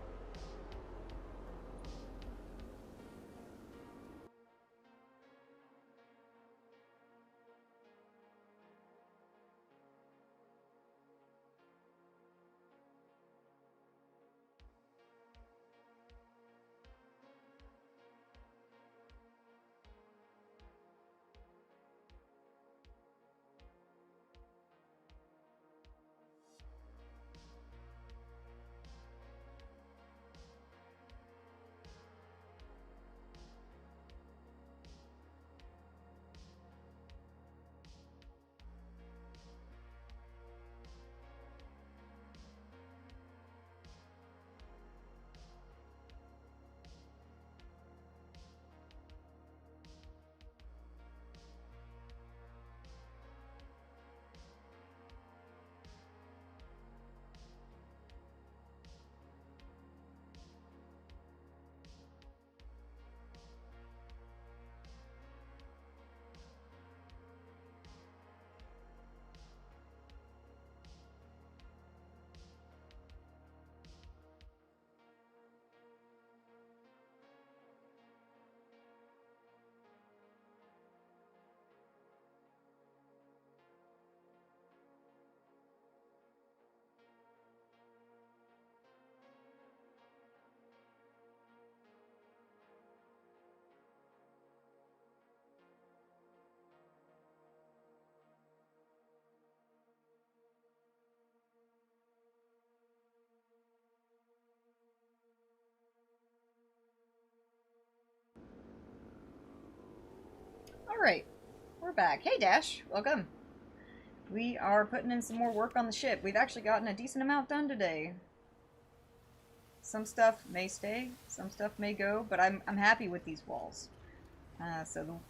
Alright, we're back. Hey Dash, welcome. We are putting in some more work on the ship. We've actually gotten a decent amount done today. Some stuff may stay, some stuff may go, but I'm happy with these walls.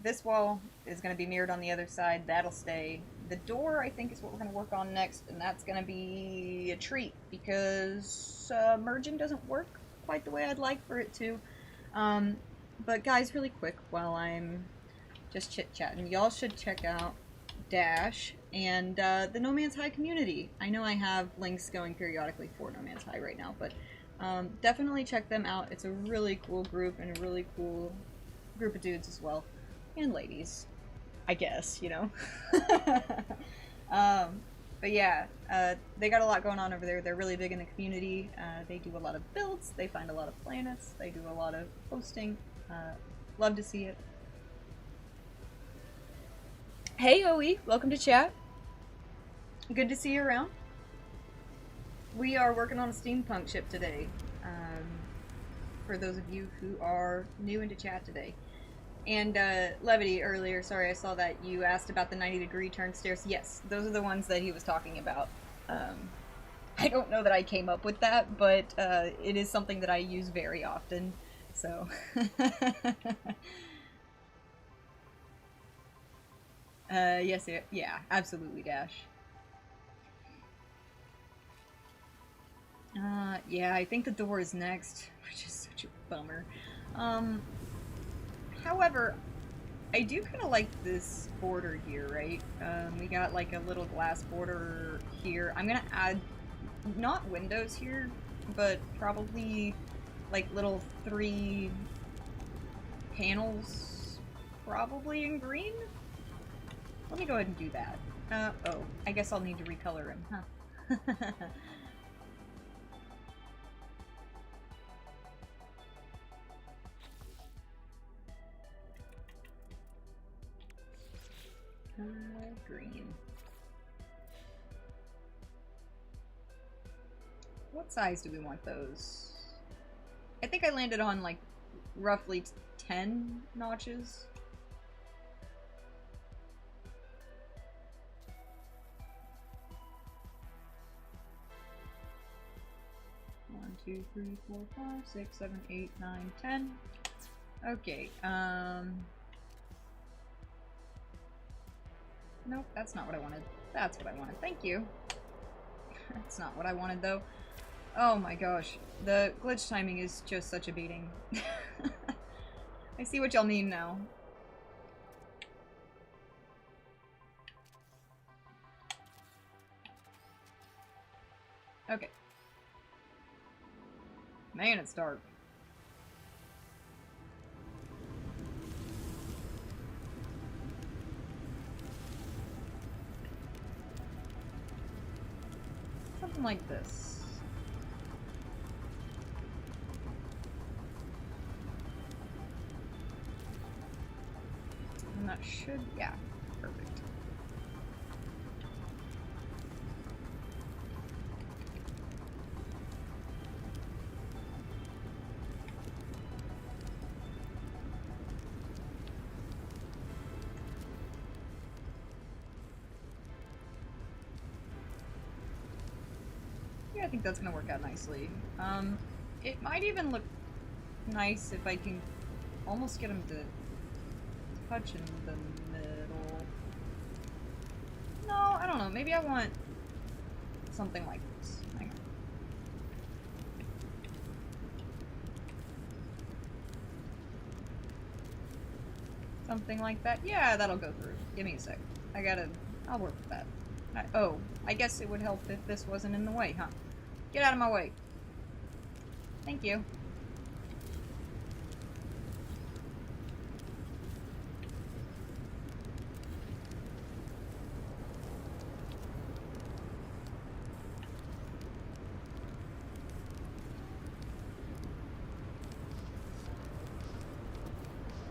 This wall is going to be mirrored on the other side. That'll stay. The door, I think, is what we're going to work on next, and that's going to be a treat because merging doesn't work quite the way I'd like for it to. But guys, really quick, while I'm just chit-chatting, y'all should check out Dash and the No Man's High community. I know I have links going periodically for No Man's High right now, but definitely check them out. It's a really cool group and a really cool group of dudes as well, and ladies, I guess, you know. But yeah, they got a lot going on over there. They're really big in the community. They do a lot of builds, they find a lot of planets, they do a lot of hosting. Love to see it. Hey OE, welcome to chat. Good to see you around. We are working on a steampunk ship today. For those of you who are new into chat today. And Levity earlier, sorry, I saw that you asked about the 90-degree turn stairs. Yes, those are the ones that he was talking about. I don't know that I came up with that, but it is something that I use very often, so. Yes, yeah, absolutely, Dash. Yeah, I think the door is next, which is such a bummer. However, I do kind of like this border here, right? We got like a little glass border here. I'm gonna add, not windows here, but probably like little 3 panels, probably in green? Let me go ahead and do that. Oh, I guess I'll need to recolor him, huh? Green. What size do we want those? I think I landed on like roughly 10 notches. One, 2, 3, 4, 5, 6, 7, 8, 9, 10. Okay, nope, that's not what I wanted. That's what I wanted. Thank you. That's not what I wanted, though. Oh my gosh. The glitch timing is just such a beating. I see what y'all mean now. Okay. Man, it's dark. Something like this. And that should, yeah, perfect. I think that's gonna work out nicely. It might even look nice if I can almost get him to touch in the middle. No, I don't know. Maybe I want something like this. Hang on. Something like that? Yeah, that'll go through. Give me a sec. I'll work with that. Oh, I guess it would help if this wasn't in the way, huh? Get out of my way. Thank you.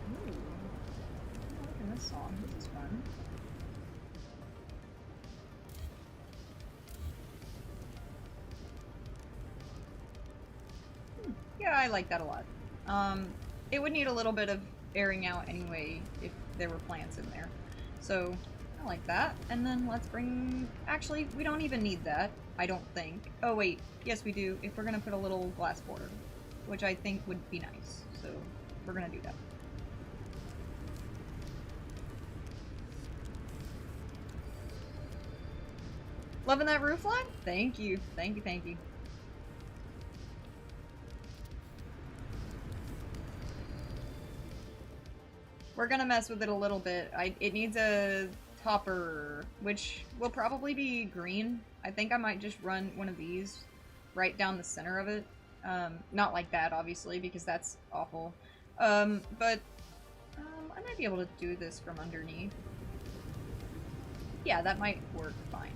Ooh. I'm liking this song. This is fun. Yeah, I like that a lot. It would need a little bit of airing out anyway if there were plants in there. So, I like that. And then let's bring... Actually, we don't even need that, I don't think. Oh wait, yes we do, if we're gonna put a little glass border, which I think would be nice. So, we're gonna do that. Loving that roof line? Thank you. Thank you, thank you. We're gonna mess with it a little bit. It needs a topper, which will probably be green. I think I might just run one of these right down the center of it. Not like that, obviously, because that's awful. But I might be able to do this from underneath. Yeah, that might work fine.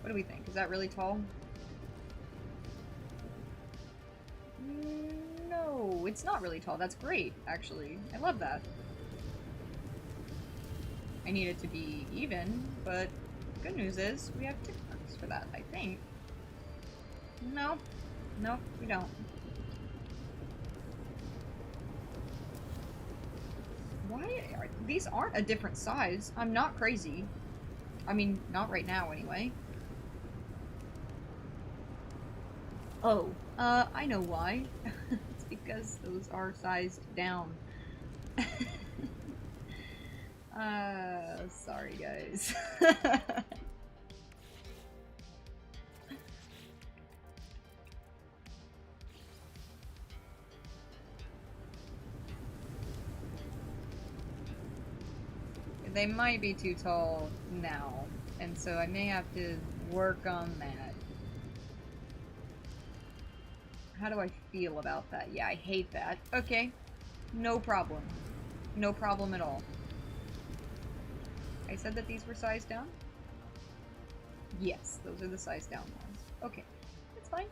What do we think? Is that really tall? No, it's not really tall. That's great, actually. I love that. I need it to be even, but good news is we have tick marks for that, I think. No. Nope, we don't. These aren't a different size. I'm not crazy. I mean, not right now, anyway. Oh, I know why. It's because those are sized down. Sorry, guys. They might be too tall now, and so I may have to work on that. How do I feel about that? Yeah, I hate that. Okay, no problem. No problem at all. I said that these were sized down? Yes, those are the sized down ones. Okay, that's fine.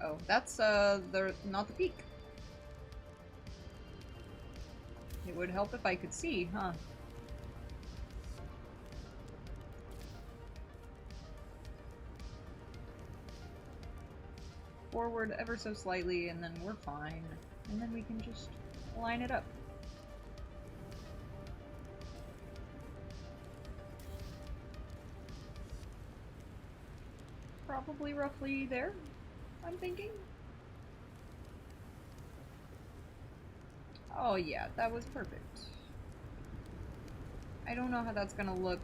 Oh, that's, not the peak. It would help if I could see, huh? Forward ever so slightly, and then we're fine. And then we can just line it up. Probably roughly there, I'm thinking. Oh yeah, that was perfect. I don't know how that's gonna look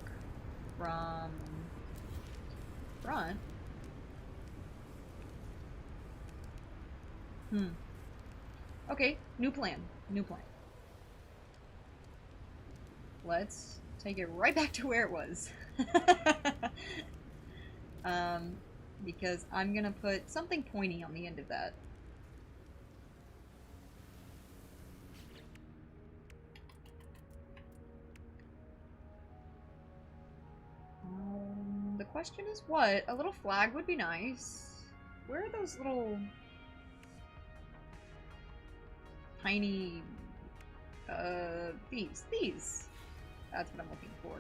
from front. Okay, new plan. New plan. Let's take it right back to where it was. Because I'm gonna put something pointy on the end of that. The question is what? A little flag would be nice. Where are those little tiny, these. That's what I'm looking for.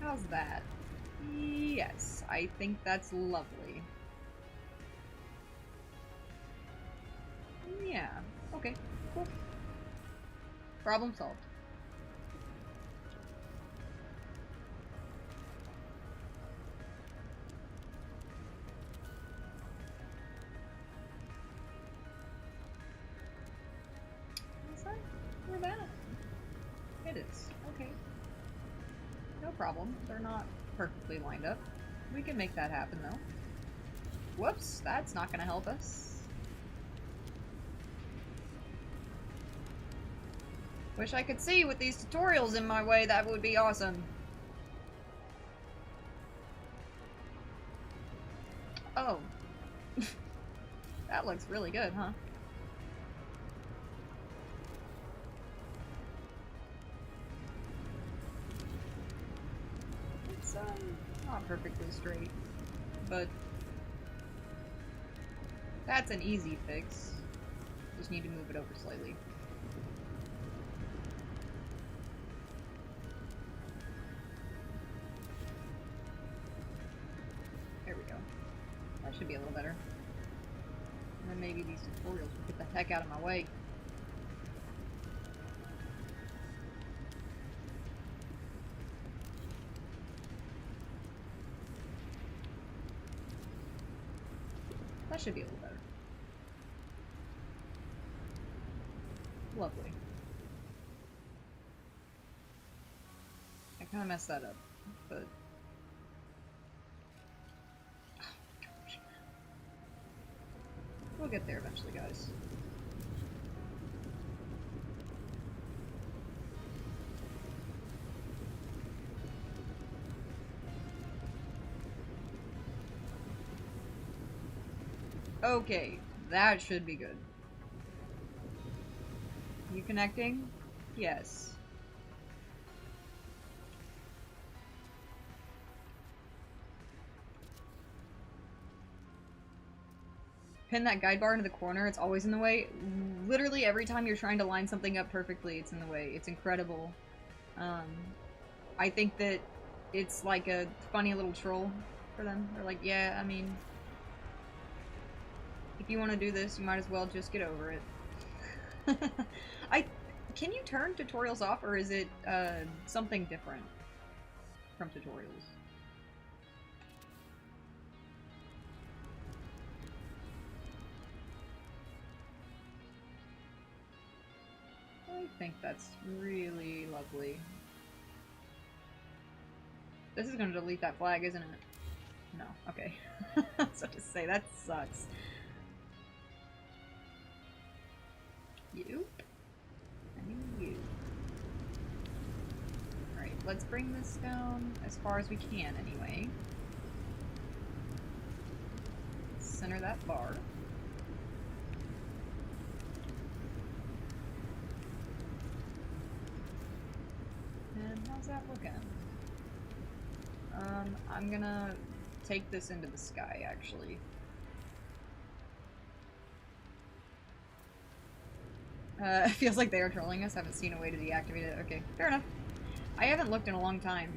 How's that? Yes, I think that's lovely. Yeah, okay, cool. Problem solved. Is that where that? It is. Okay. No problem. They're not perfectly lined up. We can make that happen, though. Whoops, that's not gonna help us. Wish I could see with these tutorials in my way, that would be awesome. Oh. That looks really good, huh? It's, not perfectly straight, but that's an easy fix. Just need to move it over slightly. There we go. That should be a little better. And then maybe these tutorials will get the heck out of my way. should be a little better. Lovely. I kind of messed that up, but... Oh my gosh. We'll get there eventually, guys. Okay, that should be good. You connecting? Yes. Pin that guide bar into the corner, it's always in the way. Literally every time you're trying to line something up perfectly, it's in the way. It's incredible. I think that it's like a funny little troll for them. They're like, yeah, I mean... if you want to do this, you might as well just get over it. Can you turn tutorials off, or is it something different from tutorials? I think that's really lovely. This is going to delete that flag, isn't it? No. Okay. So to say, that sucks. You. And you. Alright, let's bring this down as far as we can anyway. Center that bar. And how's that looking? I'm gonna take this into the sky, actually. It feels like they are trolling us. Haven't seen a way to deactivate it. Okay, fair enough. I haven't looked in a long time,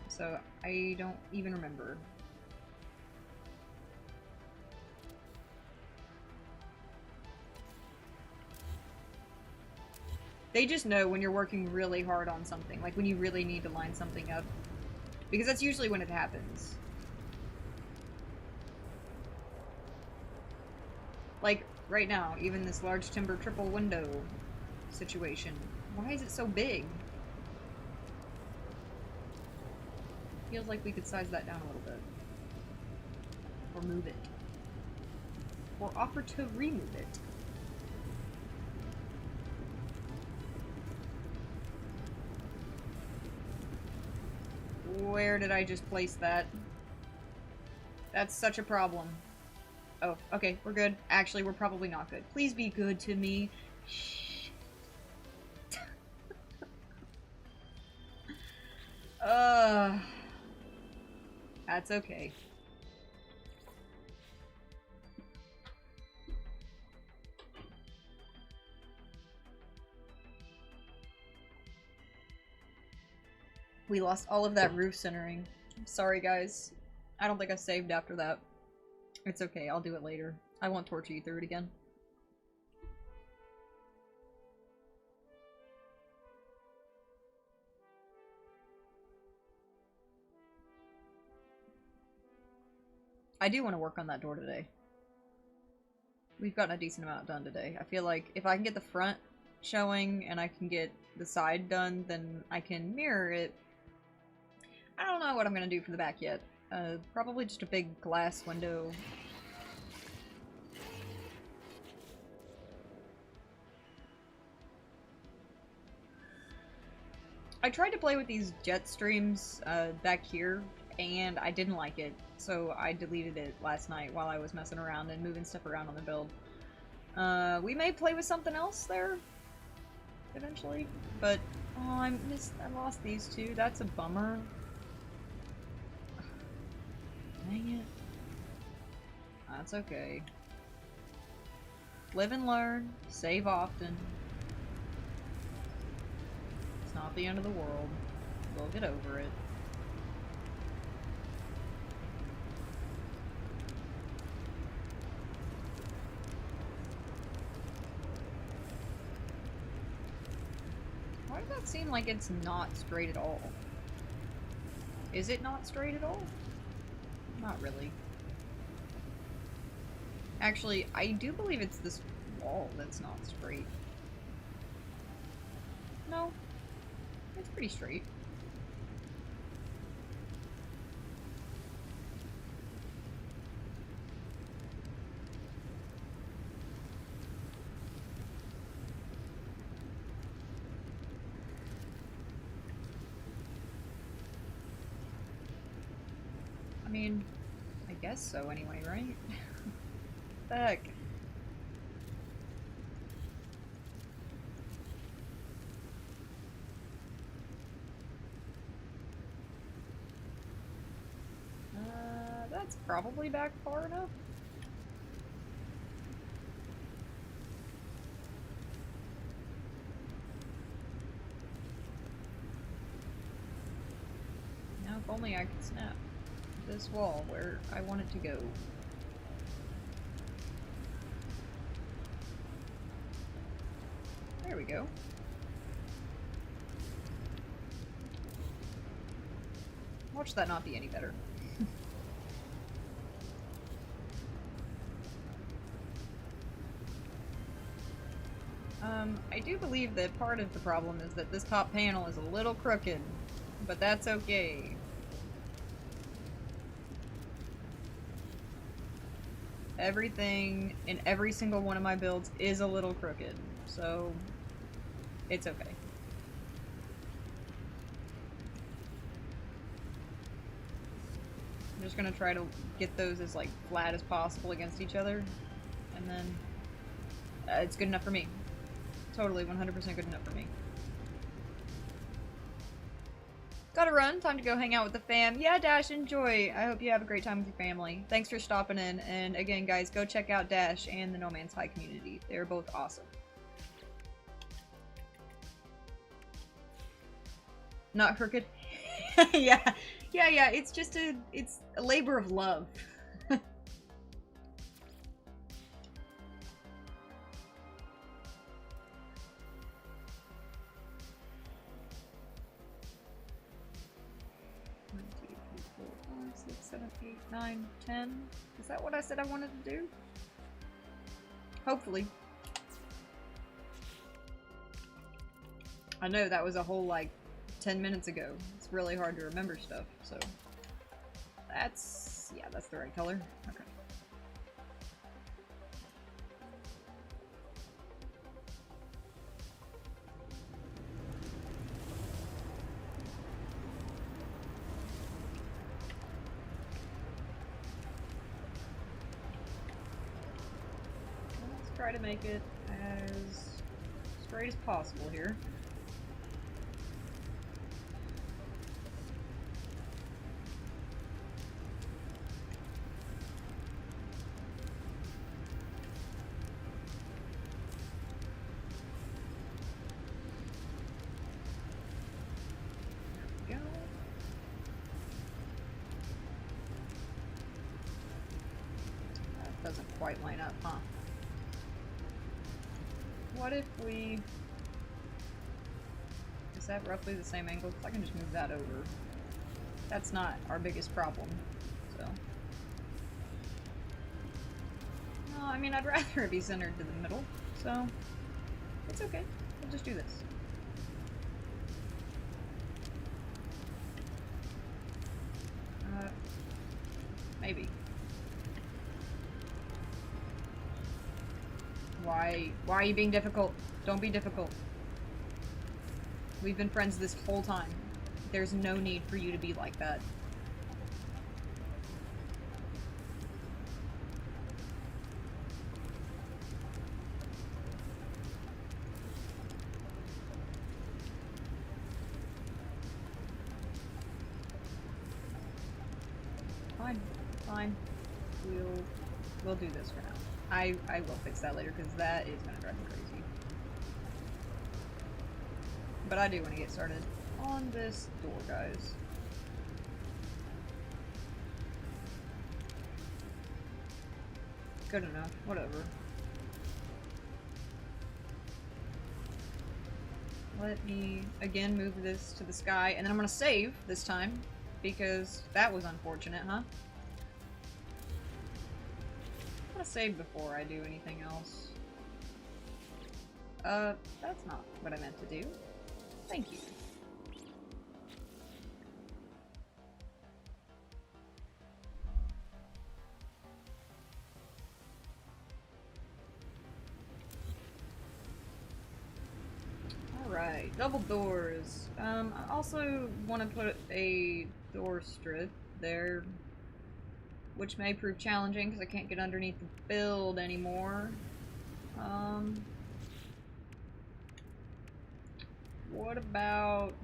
so I don't even remember. They just know when you're working really hard on something, like when you really need to line something up. Because that's usually when it happens. Like, right now, even this large timber triple window situation. Why is it so big? Feels like we could size that down a little bit. Or move it. Or offer to remove it. Where did I just place that? That's such a problem. Oh, okay, we're good. Actually, we're probably not good. Please be good to me. Shh. That's okay. We lost all of that roof centering. Sorry, guys. I don't think I saved after that. It's okay, I'll do it later. I won't torture you through it again. I do want to work on that door today. We've gotten a decent amount done today. I feel like if I can get the front showing and I can get the side done, then I can mirror it. I don't know what I'm gonna do for the back yet. Probably just a big glass window. I tried to play with these jet streams back here, and I didn't like it, so I deleted it last night while I was messing around and moving stuff around on the build. We may play with something else there eventually, but oh, I lost these two. That's a bummer. Dang it. That's okay. Live and learn. Save often. It's not the end of the world. We'll get over it. Why does that seem like it's not straight at all? Is it not straight at all? Not really. Actually, I do believe it's this wall that's not straight. No, it's pretty straight. I mean, I guess so anyway, right? The heck? That's probably back far enough. Now if only I could snap this wall where I want it to go. There we go. Watch that not be any better. I do believe that part of the problem is that this top panel is a little crooked, but that's okay. Everything in every single one of my builds is a little crooked, so it's okay. I'm just gonna try to get those as like flat as possible against each other, and then it's good enough for me. Totally 100% good enough for me. Gotta run. Time to go hang out with the fam. Yeah, Dash, enjoy. I hope you have a great time with your family. Thanks for stopping in. And again, guys, go check out Dash and the No Man's High community. They're both awesome. Not crooked? Yeah. Yeah. It's just it's a labor of love. Seven, 8, 9, 10. Is that what I said I wanted to do? Hopefully. I know that was a whole like 10 minutes ago. It's really hard to remember stuff, so that's, yeah, that's the right color. Okay. Try to make it as straight as possible here. There we go. That doesn't quite line up, huh? What if we... Is that roughly the same angle? Because I can just move that over. That's not our biggest problem, so... No, I mean, I'd rather it be centered to the middle, so... It's okay. We'll just do this. Maybe. Why are you being difficult? Don't be difficult. We've been friends this whole time. There's no need for you to be like that. Fine. We'll do this for now. I will fix that later because that is gonna drive me crazy. But I do want to get started on this door, guys. Good enough. Whatever. Let me again move this to the sky, and then I'm gonna save this time because that was unfortunate, huh? gonna save before I do anything else. That's not what I meant to do. Thank you. Alright, double doors. I also want to put a door strip there, which may prove challenging because I can't get underneath the build anymore. What about...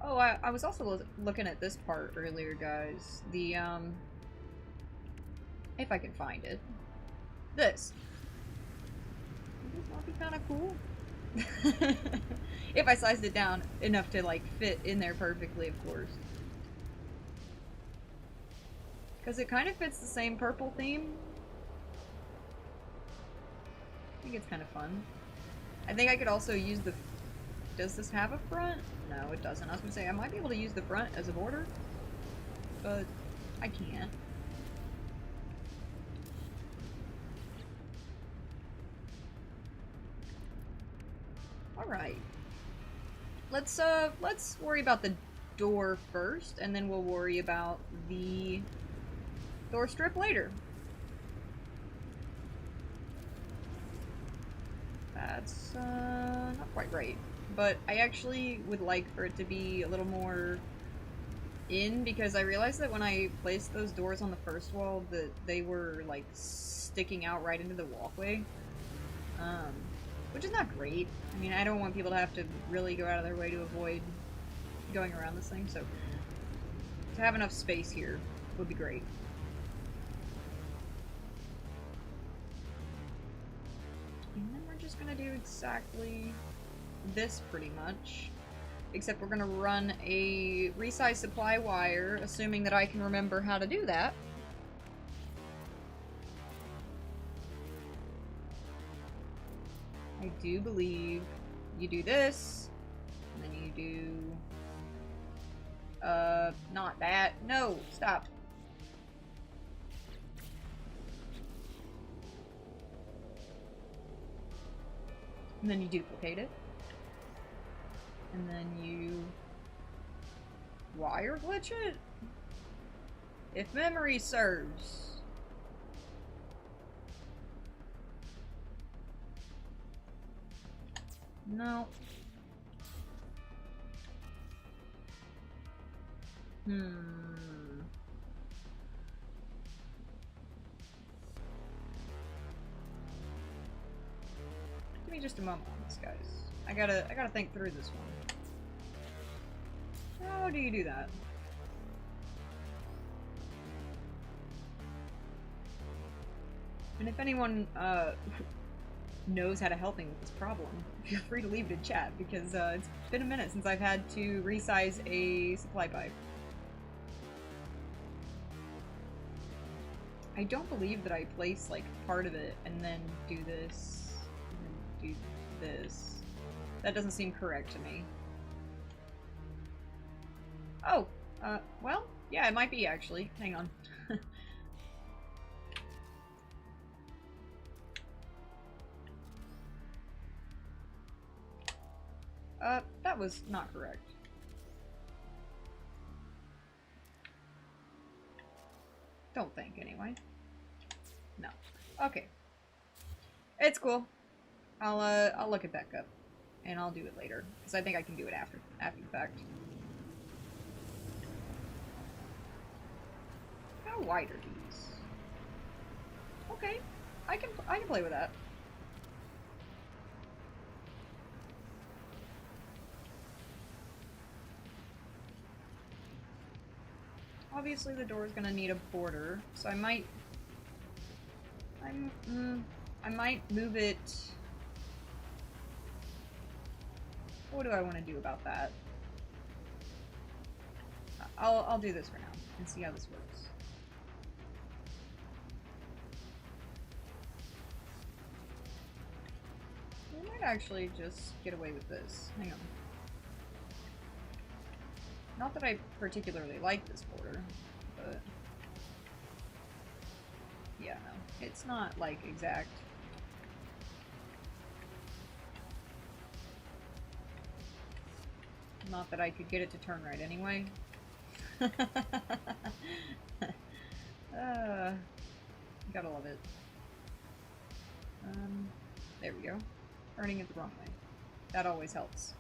Oh, I was also looking at this part earlier, guys. The, if I can find it. This. Would this not be kind of cool? If I sized it down enough to, like, fit in there perfectly, of course. Because it kind of fits the same purple theme. I think it's kind of fun. I think I could also use the... Does this have a front? No, it doesn't. I was gonna say, I might be able to use the front as a border, but I can't. Alright. Let's worry about the door first, and then we'll worry about the door strip later. That's, not quite right. But I actually would like for it to be a little more in, because I realized that when I placed those doors on the first wall that they were, like, sticking out right into the walkway. Which is not great. I mean, I don't want people to have to really go out of their way to avoid going around this thing, so to have enough space here would be great. And then we're just gonna do exactly this pretty much, except we're gonna run a resize supply wire, assuming that I can remember how to do that. I do believe you do this, and then you do, not that. No, stop. And then you duplicate it. And then you wire glitch it? If memory serves. No. Give me just a moment on this, guys. I gotta think through this one. How do you do that? And if anyone knows how to help me with this problem, feel free to leave it in chat, because it's been a minute since I've had to resize a supply pipe. I don't believe that I place, like, part of it and then do this, and then do this. That doesn't seem correct to me. Oh, well, yeah, it might be, actually. Hang on. That was not correct. Don't think, anyway. No. Okay. It's cool. I'll look it back up. And I'll do it later. Because I think I can do it after the fact. How wide are these? Okay. I can play with that. Obviously the door is gonna need a border, so I might move it. What do I want to do about that? I'll do this for now and see how this works. I might actually just get away with this. Hang on. Not that I particularly like this border, but Yeah, no. It's not, like, exact. Not that I could get it to turn right anyway. Gotta love it. There we go. Turning it the wrong way. That always helps.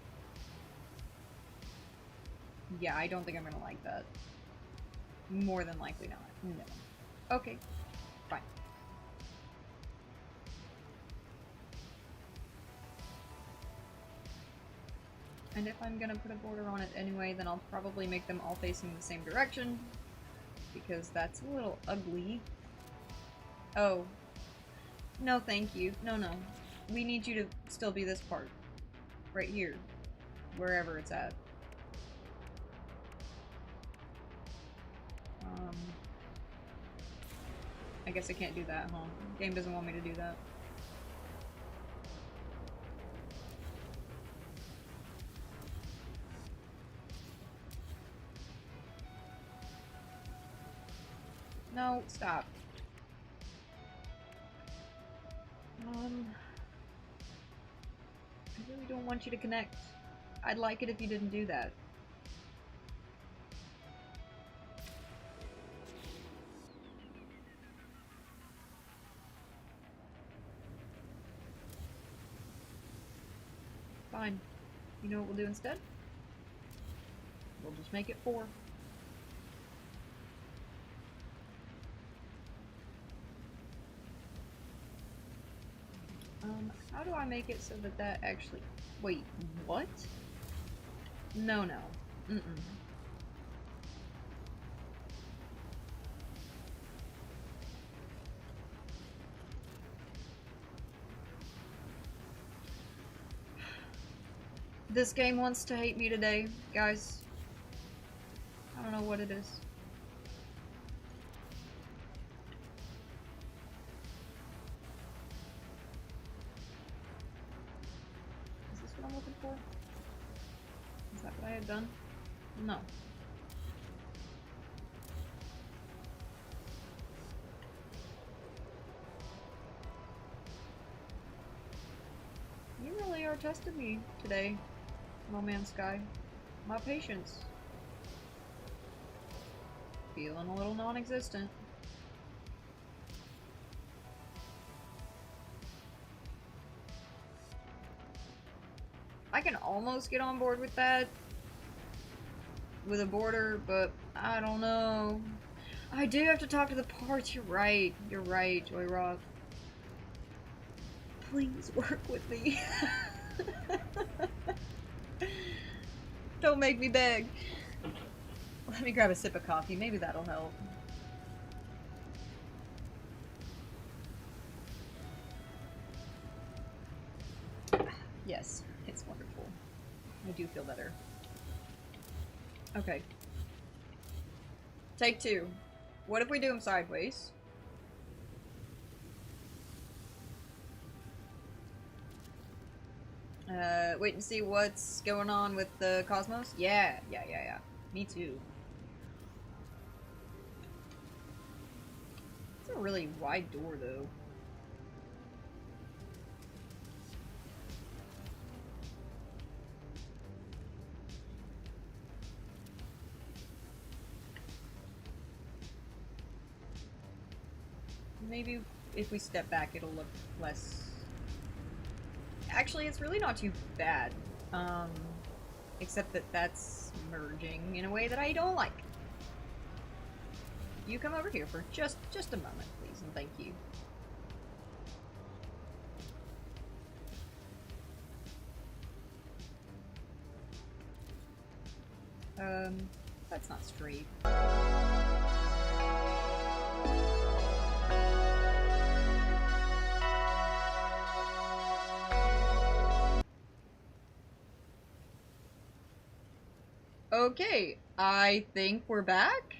Yeah, I don't think I'm gonna like that. More than likely not. No. Okay. Fine. And if I'm gonna put a border on it anyway, then I'll probably make them all facing the same direction. Because that's a little ugly. Oh. No, thank you. No, no. We need you to still be this part. Right here. Wherever it's at. I guess I can't do that, huh? The game doesn't want me to do that. No, stop. I really don't want you to connect. I'd like it if you didn't do that. Fine. You know what we'll do instead? We'll just make it 4. How do I make it so that that actually... Wait, what? No, no. Mm-mm. This game wants to hate me today, guys. I don't know what it is. Is this what I'm looking for? Is that what I had done? No. You really are testing me today, No Man's Sky. My patience. Feeling a little non-existent. I can almost get on board with that. With a border, but I don't know. I do have to talk to the parts. You're right. You're right, Joy Rock. Please work with me. Don't make me beg. Let me grab a sip of coffee. Maybe that'll help. Yes, it's wonderful. I do feel better. Okay. Take 2. What if we do them sideways? Wait and see what's going on with the cosmos? Yeah. Me too. It's a really wide door, though. Maybe if we step back, it'll look less... Actually, it's really not too bad. Except that that's merging in a way that I don't like. You come over here for just a moment, please, and thank you. That's not straight. Okay, I think we're back.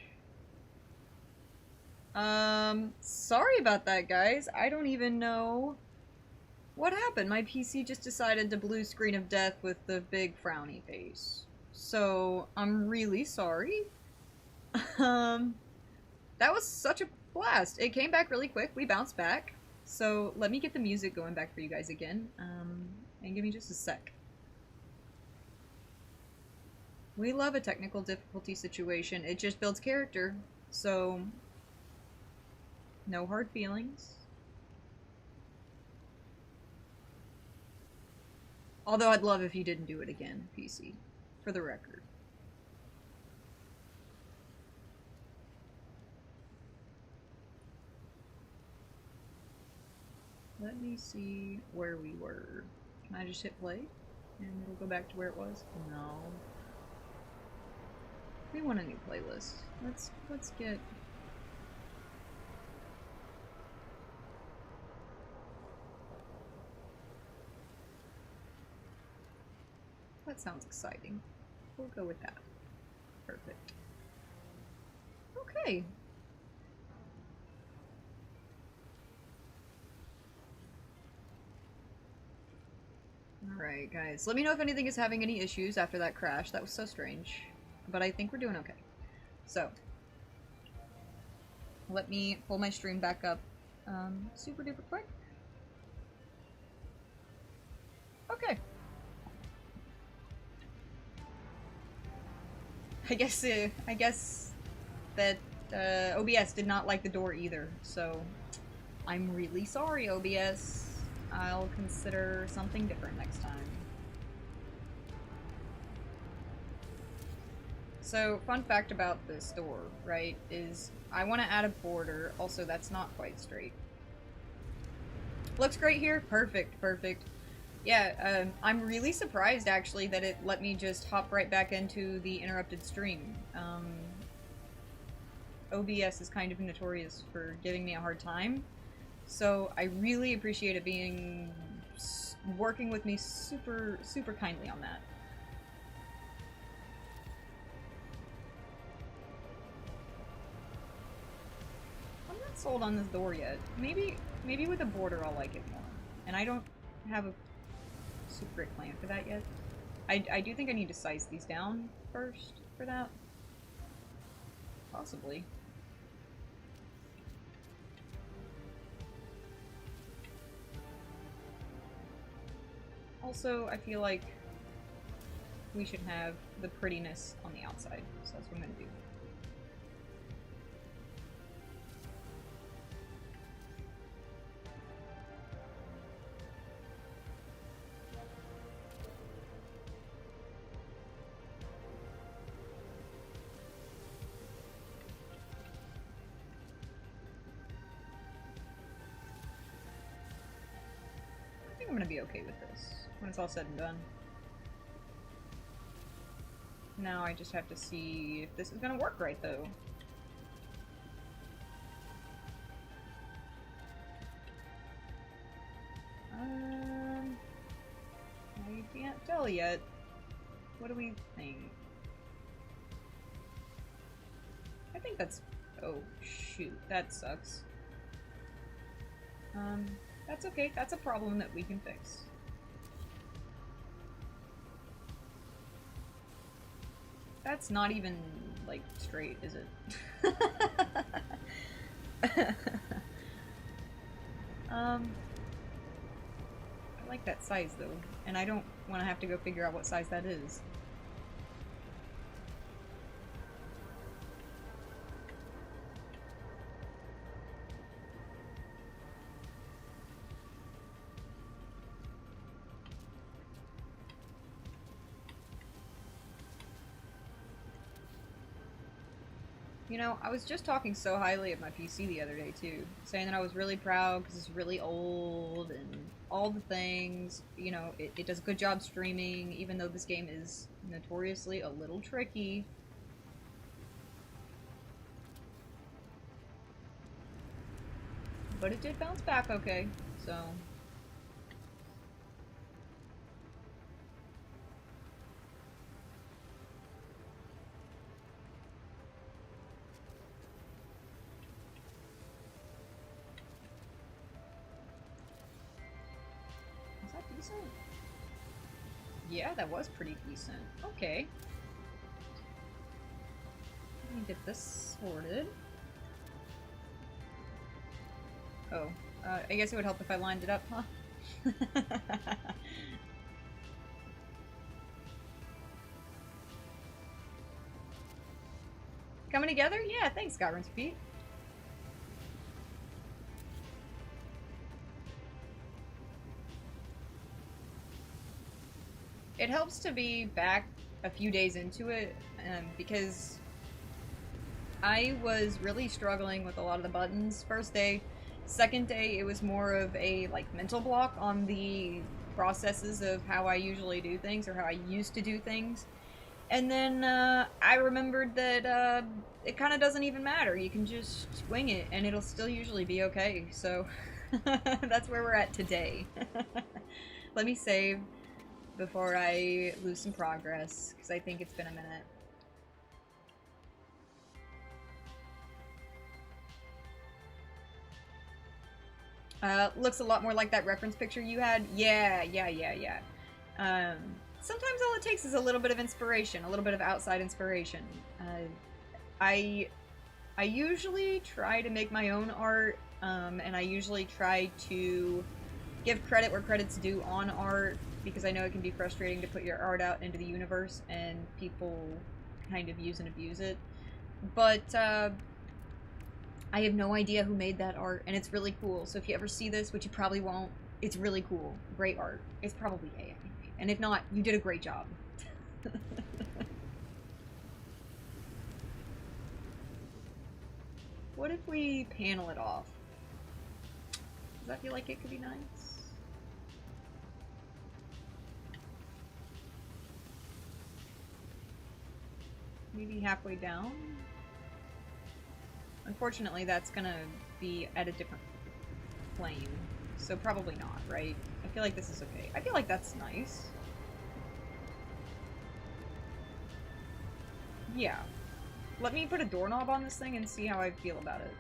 Sorry about that, guys. I don't even know what happened. My PC just decided to blue screen of death with the big frowny face. So, I'm really sorry. That was such a blast. It came back really quick. We bounced back. So let me get the music going back for you guys again. And give me just a sec. We love a technical difficulty situation. It just builds character. So, no hard feelings. Although I'd love if you didn't do it again, PC. For the record. Let me see where we were. Can I just hit play? And it'll go back to where it was? No. We want a new playlist. Let's get... That sounds exciting. We'll go with that. Perfect. Okay. Alright, guys. Let me know if anything is having any issues after that crash. That was so strange. But I think we're doing okay. So. Let me pull my stream back up super duper quick. Okay. I guess that OBS did not like the door either, so I'm really sorry, OBS. I'll consider something different next time. So, fun fact about this door, right, is I want to add a border. Also, that's not quite straight. Looks great here? Perfect, perfect. Yeah, I'm really surprised, actually, that it let me just hop right back into the interrupted stream. OBS is kind of notorious for giving me a hard time, so I really appreciate it being... working with me super, super kindly on that. I'm not sold on this door yet. Maybe with a border I'll like it more. And I don't have a super great plan for that yet. I do think I need to size these down first for that. Possibly. Also, I feel like we should have the prettiness on the outside, so that's what I'm gonna do. I think I'm gonna be okay with this when it's all said and done. Now I just have to see if this is gonna work right, though. I can't tell yet. What do we think? I think that's... oh, shoot. That sucks. That's okay. That's a problem that we can fix. That's not even, like, straight, is it? I like that size, though, and I don't want to have to go figure out what size that is. You know, I was just talking so highly of my PC the other day, too. Saying that I was really proud because it's really old and all the things. You know, it does a good job streaming, even though this game is notoriously a little tricky. But it did bounce back okay, so... decent? Yeah, that was pretty decent. Okay. Let me get this sorted. Oh, I guess it would help if I lined it up, huh? Coming together? Yeah, thanks, Skyrim's Pete. It helps to be back a few days into it, because I was really struggling with a lot of the buttons. First day, second day, it was more of a like mental block on the processes of how I usually do things or how I used to do things. And then I remembered that it kind of doesn't even matter. You can just wing it and it'll still usually be okay. So that's where we're at today. Let me save before I lose some progress because I think it's been a minute. Looks a lot more like that reference picture you had. Yeah. Sometimes all it takes is a little bit of inspiration, a little bit of outside inspiration. I usually try to make my own art, and I usually try to give credit where credit's due on art, because I know it can be frustrating to put your art out into the universe and people kind of use and abuse it. But I have no idea who made that art, and it's really cool. So if you ever see this, which you probably won't, it's really cool. Great art. It's probably AI. And if not, you did a great job. What if we panel it off? Does that feel like it could be nice? Maybe halfway down? Unfortunately, that's gonna be at a different plane, so probably not, right? I feel like this is okay. I feel like that's nice. Yeah. Let me put a doorknob on this thing and see how I feel about it.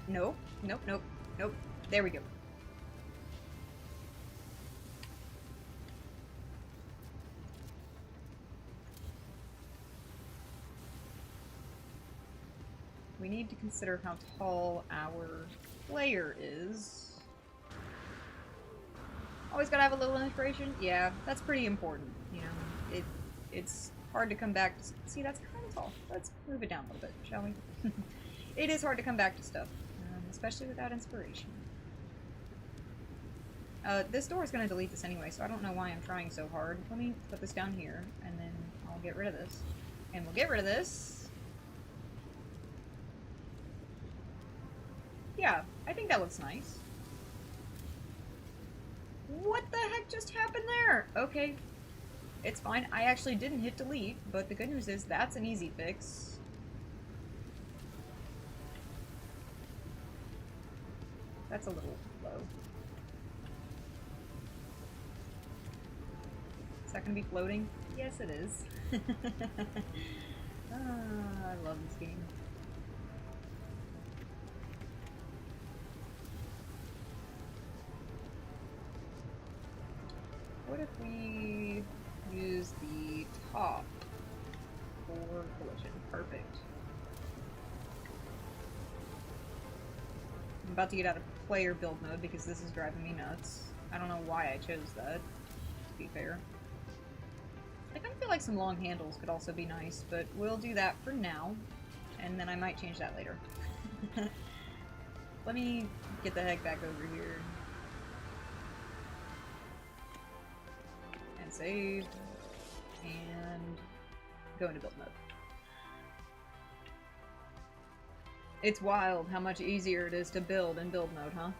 Nope, nope. There we go. We need to consider how tall our player is. Always gotta have a little inspiration? Yeah, that's pretty important, you know. It's hard to come back to... See, that's kind of tall. Let's move it down a little bit, shall we? It is hard to come back to stuff, especially without inspiration. This door is going to delete this anyway, so I don't know why I'm trying so hard. Let me put this down here, and then I'll get rid of this. And we'll get rid of this. Yeah, I think that looks nice. What the heck just happened there? Okay, it's fine. I actually didn't hit delete, but the good news is that's an easy fix. That's a little low. Is that going to be floating? Yes, it is. I love this game. What if we use the top for collision? Perfect. I'm about to get out of player build mode because this is driving me nuts. I don't know why I chose that, to be fair. I kind of feel like some long handles could also be nice, but we'll do that for now, and then I might change that later. Let me get the heck back over here. And save. And go into build mode. It's wild how much easier it is to build in build mode, huh?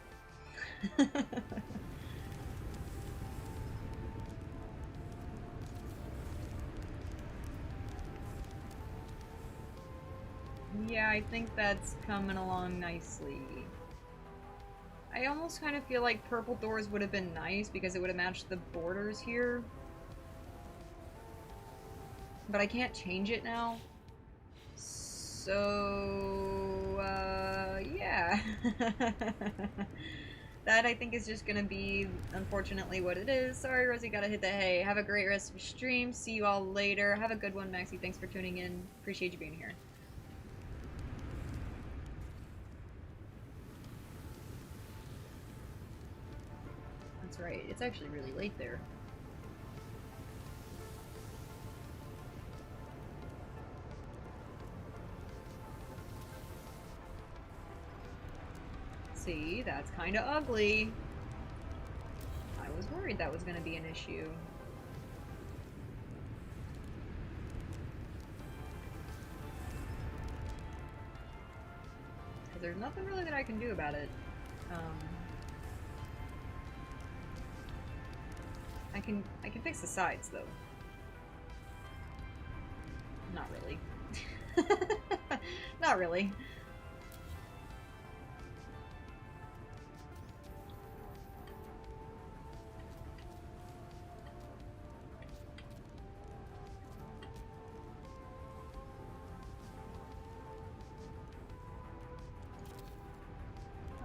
Yeah, I think that's coming along nicely. I almost kind of feel like purple doors would have been nice because it would have matched the borders here. But I can't change it now. So, yeah. That I think is just gonna be, unfortunately, what it is. Sorry, Rosie, gotta hit the hay. Have a great rest of your stream. See you all later. Have a good one, Maxie. Thanks for tuning in. Appreciate you being here. That's right. It's actually really late there. See, that's kind of ugly. I was worried that was going to be an issue. Because there's nothing really that I can do about it. I can fix the sides though. Not really. Not really.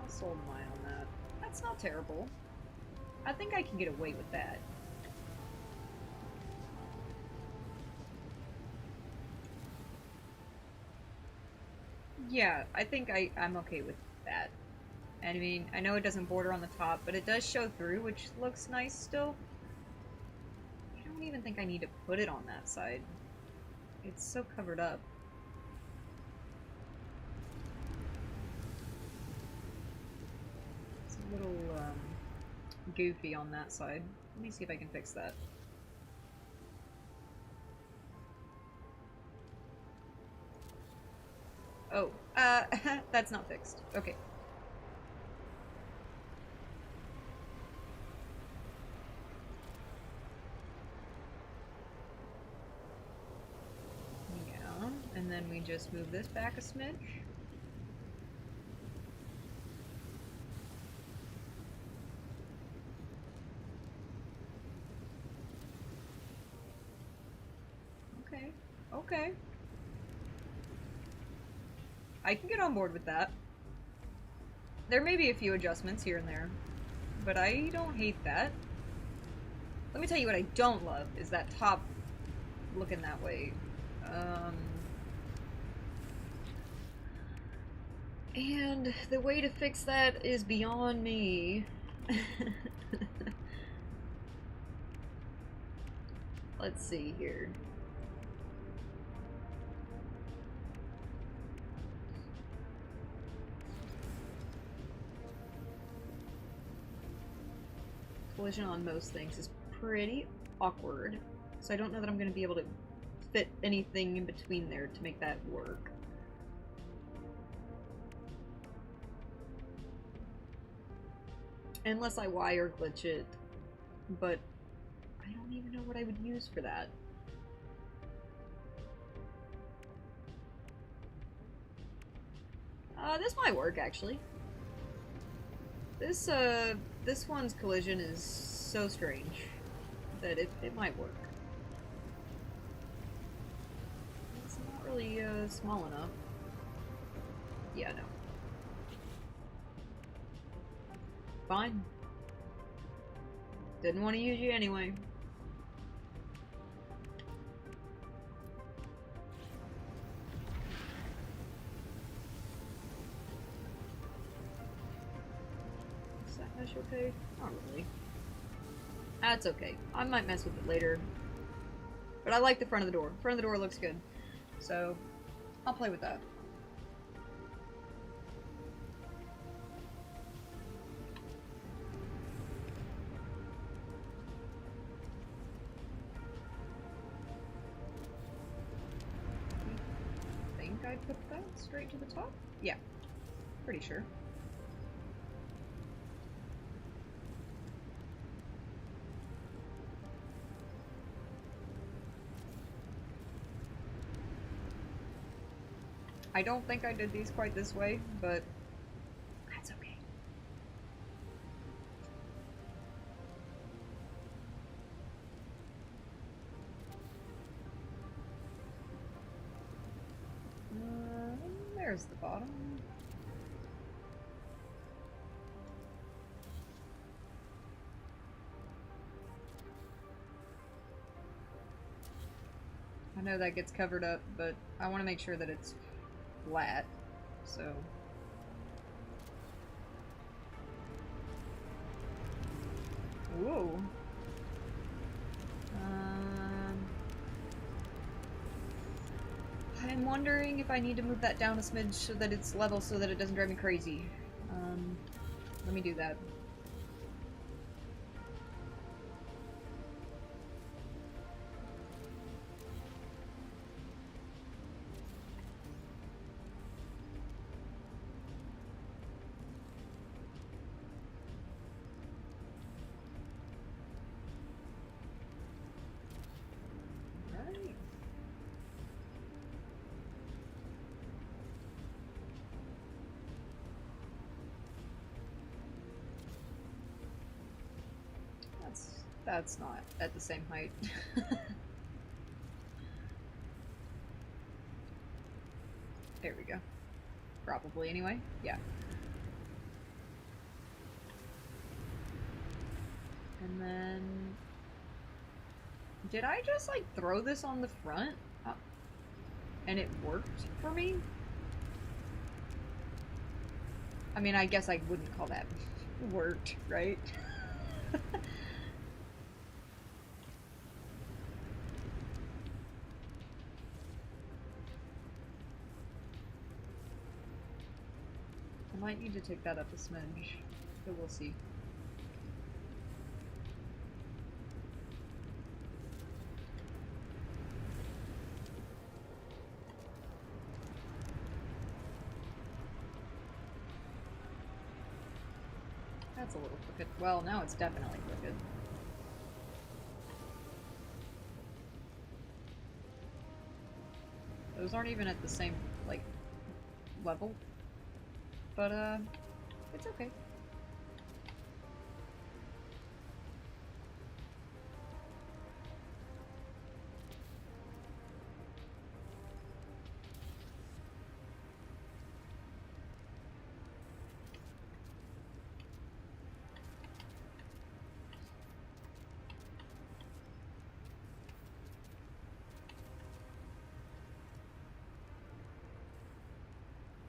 I'll sold mine on that. That's not terrible. I think I can get away with that. Yeah, I think I'm okay with that. I mean, I know it doesn't border on the top, but it does show through, which looks nice still. I don't even think I need to put it on that side. It's so covered up. It's a little, goofy on that side. Let me see if I can fix that. Oh, that's not fixed. Okay. Yeah, and then we just move this back a smidge. Okay, okay. I can get on board with that. There may be a few adjustments here and there, but I don't hate that. Let me tell you what I don't love is that top looking that way. And the way to fix that is beyond me. Let's see here. Collision on most things is pretty awkward, so I don't know that I'm going to be able to fit anything in between there to make that work. Unless I wire glitch it, but I don't even know what I would use for that. This might work, actually. This one's collision is so strange that it might work. It's not really, small enough. Yeah, no. Fine. Didn't want to use you anyway. Is that mesh okay? Not really. That's okay. I might mess with it later. But I like the front of the door. Front of the door looks good. So, I'll play with that. I put that straight to the top? Yeah, pretty sure. I don't think I did these quite this way, but that's okay. There's the bottom. know that gets covered up, but I want to make sure that it's flat, so... Whoa. I'm wondering if I need to move that down a smidge so that it's level so that it doesn't drive me crazy. Let me do that. That's not at the same height. There we go. Probably, anyway. Yeah. And then... Did I just, like, throw this on the front? And it worked for me? I mean, I guess I wouldn't call that worked, right? I might need to take that up a smidge, but we'll see. That's a little crooked. Well, now it's definitely crooked. Those aren't even at the same, like, level. But, it's okay.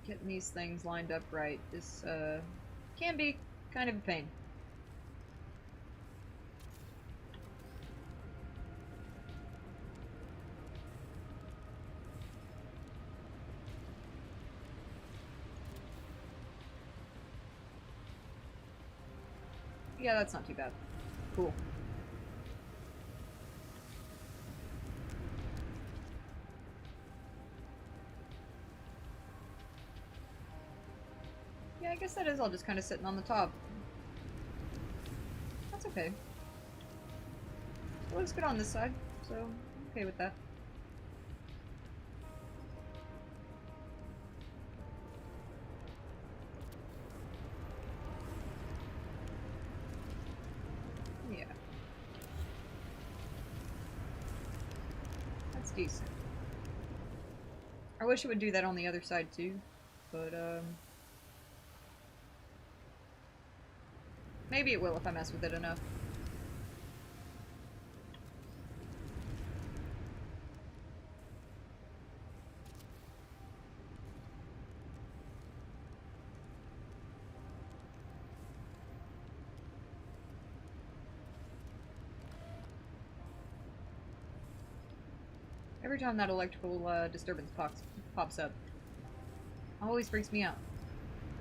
Getting these things lined up right is, can be kind of a pain. Yeah, that's not too bad. Cool. Yeah, I guess that is all just kind of sitting on the top. That's okay. It looks good on this side, so I'm okay with that. Yeah. That's decent. I wish it would do that on the other side too, but, maybe it will if I mess with it enough. Every time that electrical disturbance pops up, always freaks me out.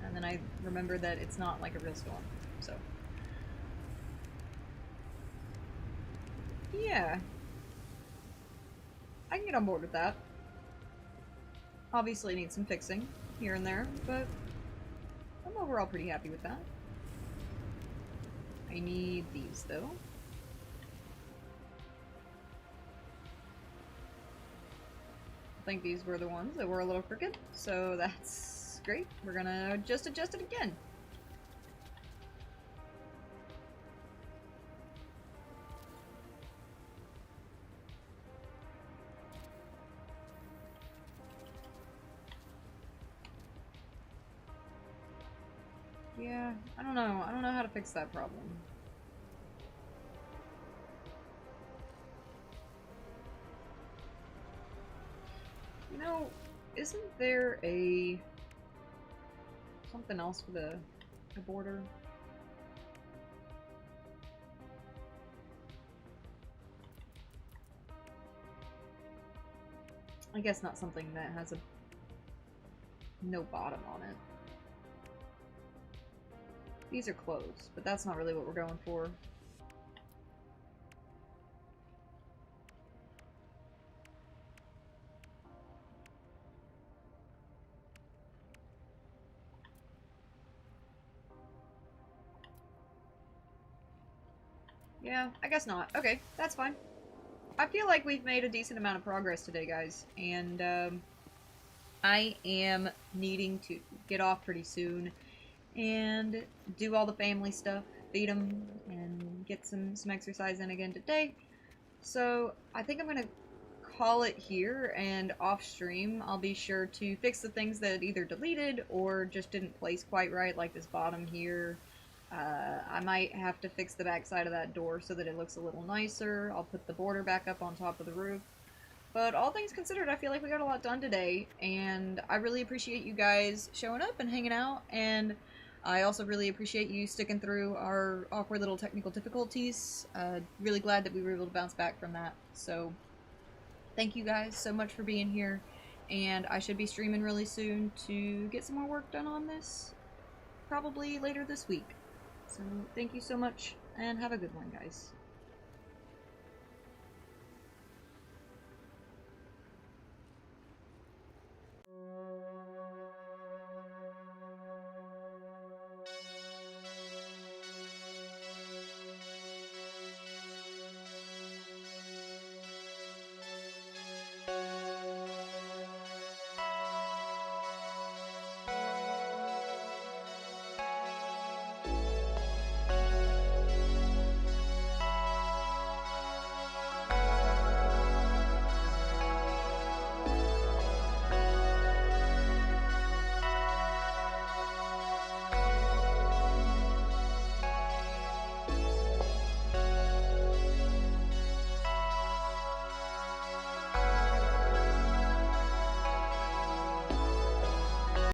And then I remember that it's not like a real storm, so. Yeah. I can get on board with that. Obviously needs some fixing here and there, but I'm overall pretty happy with that. I need these, though. I think these were the ones that were a little crooked, so that's great. We're gonna just adjust it again. Yeah, I don't know. I don't know how to fix that problem. isn't there a something else for the border? I guess not something that has a no bottom on it. These are closed, but that's not really what we're going for. Yeah, I guess not. Okay, that's fine. I feel like we've made a decent amount of progress today, guys, and I am needing to get off pretty soon and do all the family stuff, feed them, and get some exercise in again today. So I think I'm gonna call it here, and off stream I'll be sure to fix the things that either deleted or just didn't place quite right, like this bottom here. I might have to fix the back side of that door so that it looks a little nicer. I'll put the border back up on top of the roof. But all things considered, I feel like we got a lot done today, and I really appreciate you guys showing up and hanging out, and I also really appreciate you sticking through our awkward little technical difficulties. Really glad that we were able to bounce back from that. So thank you guys so much for being here, and I should be streaming really soon to get some more work done on this, probably later this week. So thank you so much, and have a good one, guys.